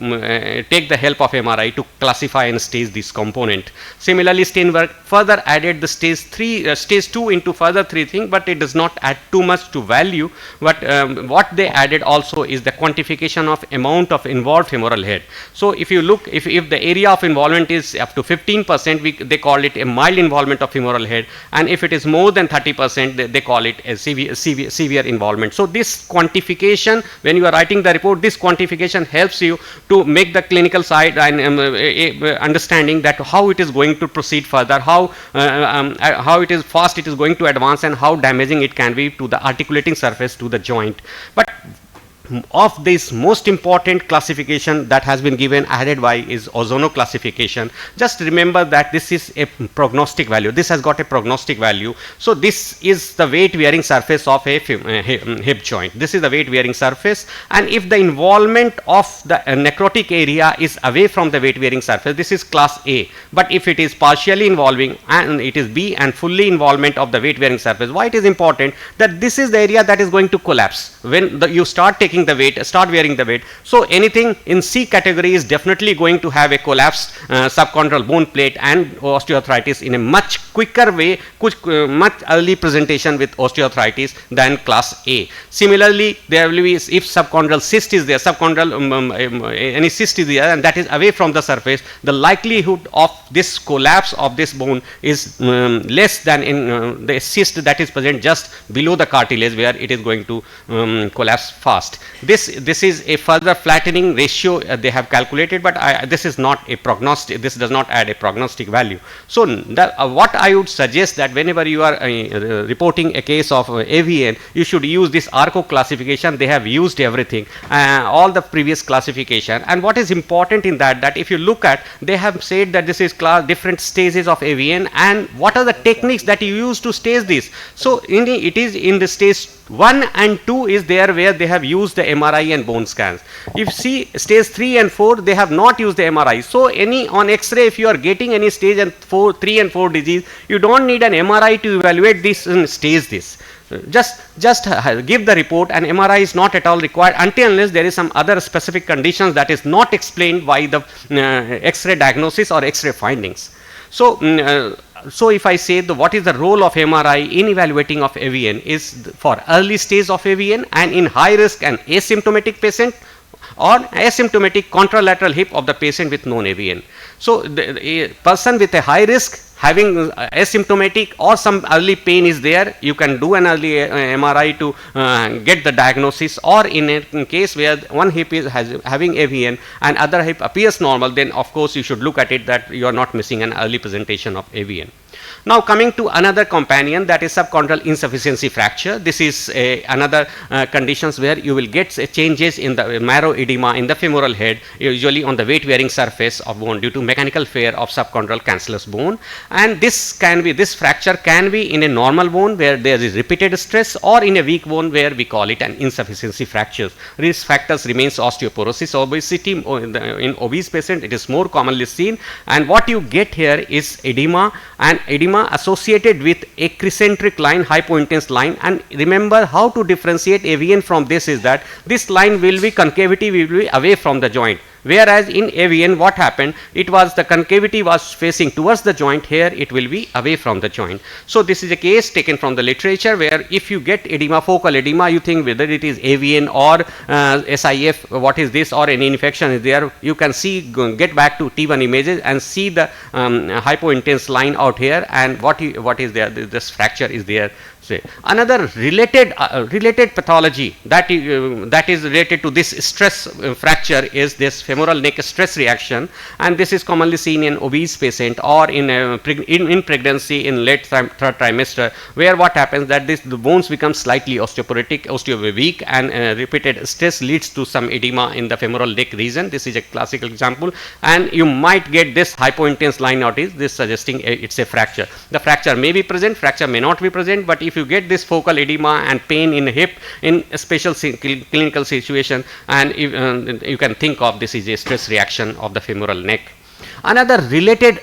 Speaker 3: take the help of MRI to classify and stage this component. Similarly, Steinberg further added the stage 2 into further 3 things, but it does not add too much to value. But what they added also is the quantification of amount of involved femoral head. So if you look, if the area of involvement is up to 15%, they call it a mild involvement of femoral head, and if it is more than 30%, they call it a severe involvement. So this quantification, when you are writing the report, this quantification helps you to make the clinical side and understanding that how it is going to proceed further, how it is fast it is going to advance, and how damaging it can be to the articulating surface, to the joint. But of this most important classification that has been given, added by, is ozono classification. Just remember that this is a prognostic value. This has got a prognostic value. So this is the weight bearing surface of a hip joint. This is the weight bearing surface, and if the involvement of the necrotic area is away from the weight bearing surface, this is class A. But if it is partially involving, and it is B, and fully involvement of the weight bearing surface, why it is important that this is the area that is going to collapse when you start taking the weight, start wearing the weight. So anything in C category is definitely going to have a collapsed subchondral bone plate and osteoarthritis in a much quicker way, much early presentation with osteoarthritis than class A. Similarly, there will be, if subchondral cyst is there, any cyst is there, and that is away from the surface, the likelihood of this collapse of this bone is less than in the cyst that is present just below the cartilage, where it is going to collapse fast. This is a further flattening ratio they have calculated, but this is not a prognostic, this does not add a prognostic value. So what I would suggest that whenever you are reporting a case of AVN, you should use this ARCO classification. They have used everything, all the previous classification. And what is important in that if you look at, they have said that this is different stages of AVN, and what are the techniques that you use to stage this. So it is in the stage 1 and 2 is there where they have used the MRI and bone scans. If see stage 3 and 4, they have not used the MRI. So on X-ray, if you are getting any stage 3 and 4 disease, you don't need an MRI to evaluate this and stage this. Just give the report, and MRI is not at all required until unless there is some other specific conditions that is not explained by the X-ray diagnosis or X-ray findings. So if I say what is the role of MRI in evaluating of AVN is for early stage of AVN and in high risk and asymptomatic patient or asymptomatic contralateral hip of the patient with known AVN. So a person with a high risk having asymptomatic or some early pain is there, you can do an early MRI to get the diagnosis, or in a case where one hip is having AVN and other hip appears normal, then of course you should look at it that you are not missing an early presentation of AVN. Now coming to another companion, that is subchondral insufficiency fracture. This is another conditions where you will get changes in the marrow edema in the femoral head, usually on the weight bearing surface of bone due to mechanical failure of subchondral cancellous bone. And this fracture can be in a normal bone where there is repeated stress, or in a weak bone where we call it an insufficiency fracture. Risk factors remains osteoporosis, obesity. In obese patient it is more commonly seen, and what you get here is edema, and edema associated with eccentric line, hypointense line. And remember how to differentiate AVN from this is that this line will be concavity will be away from the joint. Whereas in AVN what happened, it was the concavity was facing towards the joint, here it will be away from the joint. So this is a case taken from the literature where if you get edema, focal edema, you think whether it is AVN or SIF, what is this, or any infection is there, you can see, get back to T1 images and see the hypointense line out here, and what is there, this fracture is there. Another related pathology that is related to this stress fracture is this femoral neck stress reaction, and this is commonly seen in obese patient or in pregnancy in late third trimester, where what happens that the bones become slightly osteoporotic, weak, and repeated stress leads to some edema in the femoral neck region. This is a classical example, and you might get this hypointense line out, is this suggesting it's a fracture. The fracture may be present, fracture may not be present, but if you get this focal edema and pain in the hip in a special clinical situation, and you can think of this is a stress reaction of the femoral neck. Another related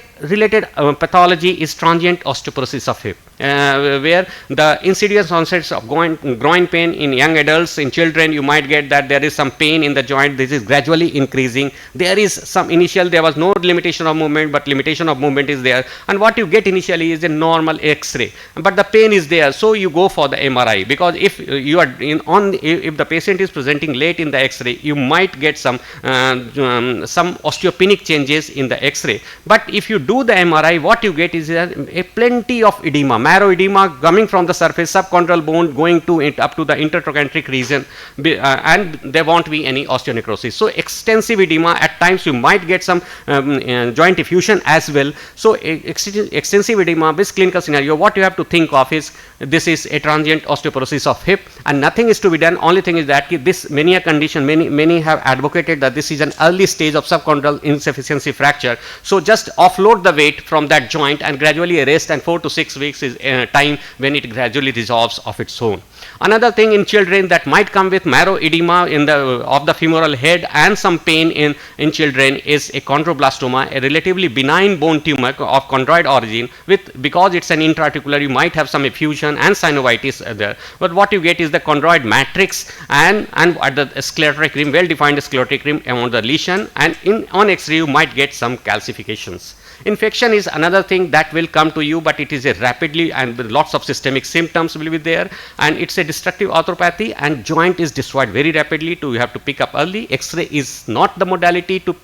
Speaker 3: pathology is transient osteoporosis of hip, where the insidious onsets of groin pain in young adults. In children you might get that there is some pain in the joint, this is gradually increasing. There is some there was no limitation of movement, but limitation of movement is there, and what you get initially is a normal X-ray, but the pain is there, so you go for the MRI, because if you are if the patient is presenting late in the X-ray, you might get some osteopenic changes in the X-ray. But if you do the MRI, what you get is a plenty of edema, marrow edema coming from the surface, subchondral bone going to up to the intertrochanteric region, and there won't be any osteonecrosis. So extensive edema, at times you might get some joint effusion as well. So extensive edema, this clinical scenario, what you have to think of is this is a transient osteoporosis of hip, and nothing is to be done. Only thing is that this many a condition, many have advocated that this is an early stage of subchondral insufficiency fracture. So just offload the weight from that joint and gradually rest, and 4 to 6 weeks is time when it gradually resolves of its own. Another thing in children that might come with marrow edema of the femoral head and some pain in children is a chondroblastoma, a relatively benign bone tumor of chondroid origin. Because it's an intraarticular, you might have some effusion and synovitis there. But what you get is the chondroid matrix and at the sclerotic rim, well-defined sclerotic rim around the lesion, and on X-ray you might get some calcifications. Infection is another thing that will come to you, but it is a rapidly definitely, and with lots of systemic symptoms will be there, and it's a destructive arthropathy, and joint is destroyed very rapidly. You have to pick up early. X-ray is not the modality to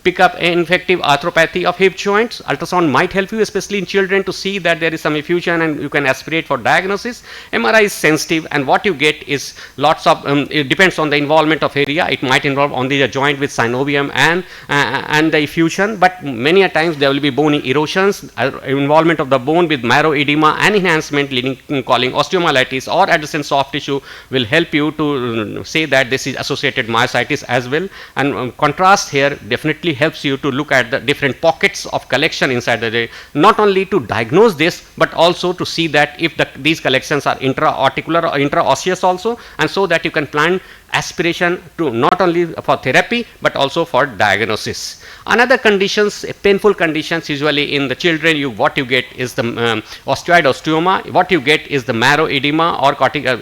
Speaker 3: pick up an infective arthropathy of hip joints. Ultrasound might help you, especially in children, to see that there is some effusion and you can aspirate for diagnosis. MRI is sensitive, and what you get is lots of, it depends on the involvement of area. It might involve only the joint with synovium and the effusion, but many a times there will be bony erosions, involvement of the bone with marrow edema and enhancement leading calling osteomyelitis or adjacent soft tissue will help you to say that this is associated myositis as well. And contrast here definitely helps you to look at the different pockets of collection inside the joint, not only to diagnose this but also to see that if these collections are intra-articular or intra-osseous also, and so that you can plan aspiration to not only for therapy but also for diagnosis. Another conditions, painful conditions, usually in the children, what you get is the osteoid osteoma. What you get is the marrow edema or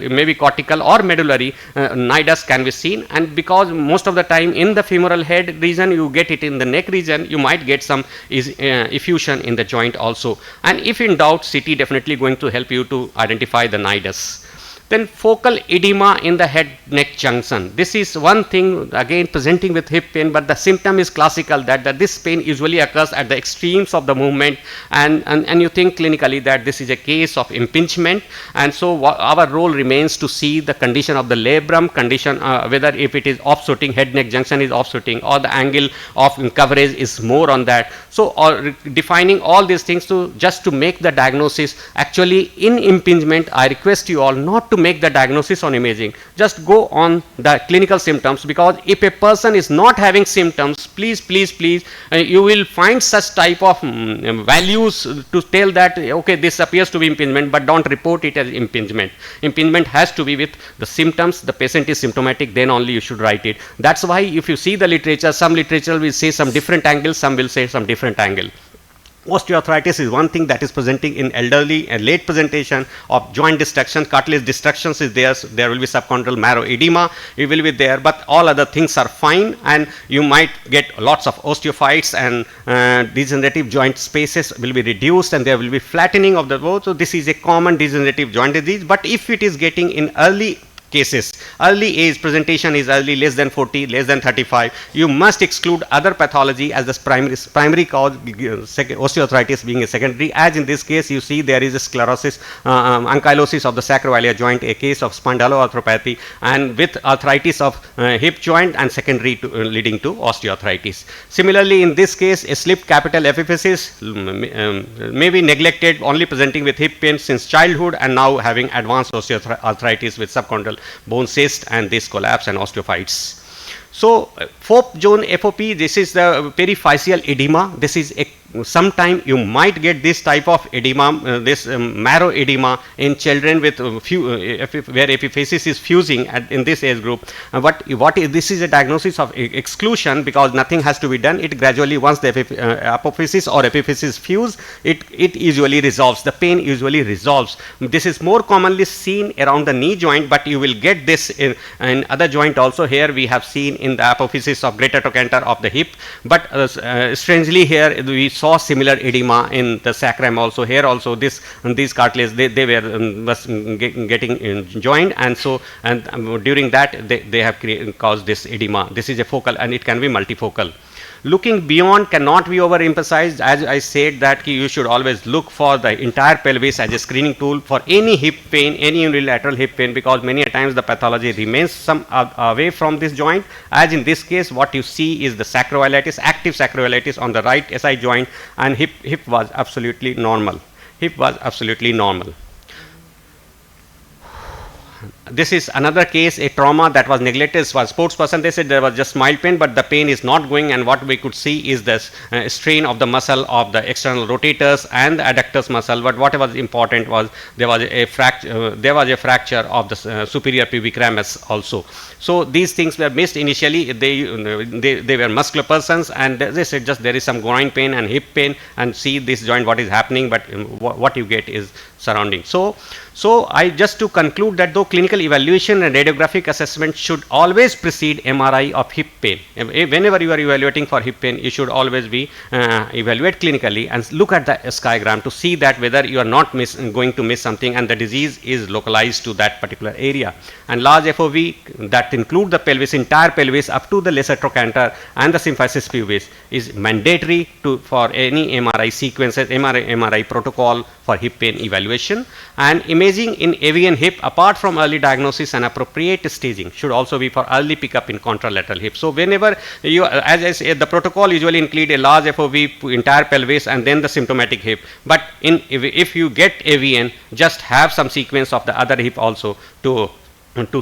Speaker 3: maybe cortical or medullary nidus can be seen, and because most of the time in the femoral head region you get it in the neck region, you might get some effusion in the joint also. And if in doubt, CT definitely going to help you to identify the nidus. Then focal edema in the head neck junction. This is one thing again presenting with hip pain, but the symptom is classical that this pain usually occurs at the extremes of the movement, and you think clinically that this is a case of impingement, and so our role remains to see the condition of the labrum condition, whether if it is offshooting, head neck junction is offshooting, or the angle of coverage is more on that. So defining all these things to just to make the diagnosis. Actually in impingement, I request you all not to make the diagnosis on imaging, just go on the clinical symptoms, because if a person is not having symptoms, please you will find such type of values to tell that okay, this appears to be impingement, but don't report it as impingement. Impingement has to be with the symptoms, the patient is symptomatic, then only you should write it. That's why if you see the literature, some literature will say some different angle, some will say some different angle. Osteoarthritis is one thing that is presenting in elderly and late presentation of joint destruction, cartilage destructions is there. So there will be subchondral marrow edema, it will be there, but all other things are fine, and you might get lots of osteophytes, and degenerative joint spaces will be reduced, and there will be flattening of the bone. So this is a common degenerative joint disease, but if it is getting in early cases, early age presentation is early, less than 40, less than 35, you must exclude other pathology as the primary cause, osteoarthritis being a secondary. As in this case, you see there is a sclerosis, ankylosis of the sacroiliac joint, a case of spondyloarthropathy, and with arthritis of hip joint and secondary to, leading to osteoarthritis. Similarly, in this case, a slipped capital epiphysis may be neglected, only presenting with hip pain since childhood, and now having advanced osteoarthritis with subchondral bone cyst and this collapse and osteophytes. So FOP zone FOP, this is the periphyseal edema. This is a sometime you might get this type of edema, this marrow edema in children with where epiphysis is fusing in this age group. But this is a diagnosis of exclusion, because nothing has to be done. It gradually, once the apophysis or epiphysis fuse, it usually resolves. The pain usually resolves. This is more commonly seen around the knee joint, but you will get this in other joint also. Here we have seen in the apophysis of greater trochanter of the hip, but strangely here we saw similar edema in the sacrum also. Here also these cartilage they were getting joined, and so during that they have caused this edema. This is a focal, and it can be multifocal. Looking beyond cannot be overemphasized. As I said that you should always look for the entire pelvis as a screening tool for any hip pain, any unilateral hip pain, because many a times the pathology remains some away from this joint. As in this case, what you see is the sacroiliitis, active sacroiliitis on the right SI joint, and hip was absolutely normal. Hip was absolutely normal. This is another case, a trauma that was neglected. For sports person, they said there was just mild pain, but the pain is not going, and what we could see is this strain of the muscle of the external rotators and the adductors muscle. But what was important was there was a fracture of the superior pubic ramus also. So these things were missed initially. They were muscular persons, and they said just there is some groin pain and hip pain, and see this joint what is happening, but what you get is surrounding. So So I just to conclude that though clinical evaluation and radiographic assessment should always precede MRI of hip pain. Whenever you are evaluating for hip pain, you should always be evaluate clinically and look at the skygram to see that whether you are not going to miss something and the disease is localized to that particular area. And large FOV that include the pelvis, entire pelvis up to the lesser trochanter and the symphysis pubis is mandatory for any MRI sequences, MRI protocol for hip pain evaluation. And imaging in AV and hip apart from early diagnosis and appropriate staging should also be for early pickup in contralateral hip. So whenever you, as I said, the protocol usually include a large FOV, entire pelvis and then the symptomatic hip. But if you get AVN, just have some sequence of the other hip also to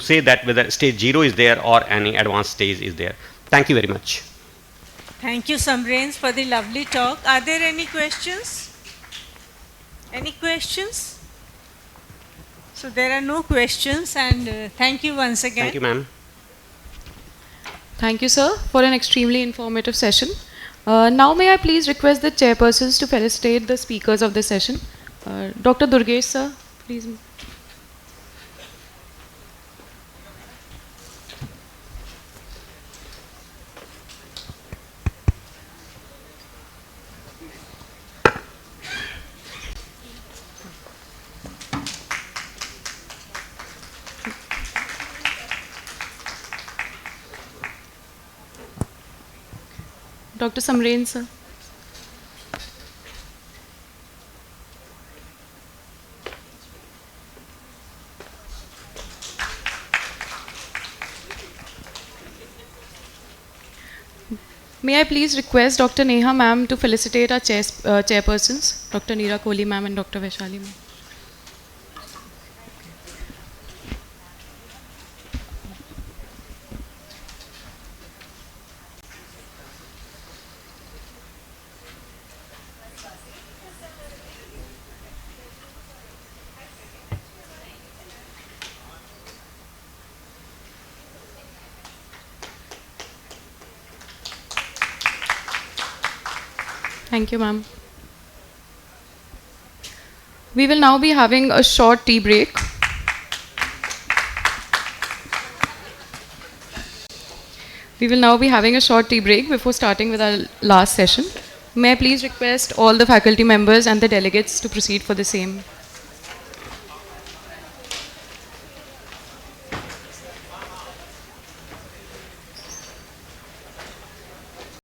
Speaker 3: say that whether stage 0 is there or any advanced stage is there. Thank you very much.
Speaker 6: Thank you, Samrains, for the lovely talk. Are there any questions? Any questions? So there are no questions, and thank you once again.
Speaker 3: Thank you, ma'am.
Speaker 4: Thank you, sir, for an extremely informative session. Now may I please request the chairpersons to felicitate the speakers of this session. Dr. Durgesh, sir, please. Dr. Samrain, sir. May I please request Dr. Neha ma'am to felicitate our chairpersons, Dr. Neera Kohli ma'am and Dr. Vaishali ma'am. Thank you, ma'am. We will now be having a short tea break. We will now be having a short tea break before starting with our last session. May I please request all the faculty members and the delegates to proceed for the same.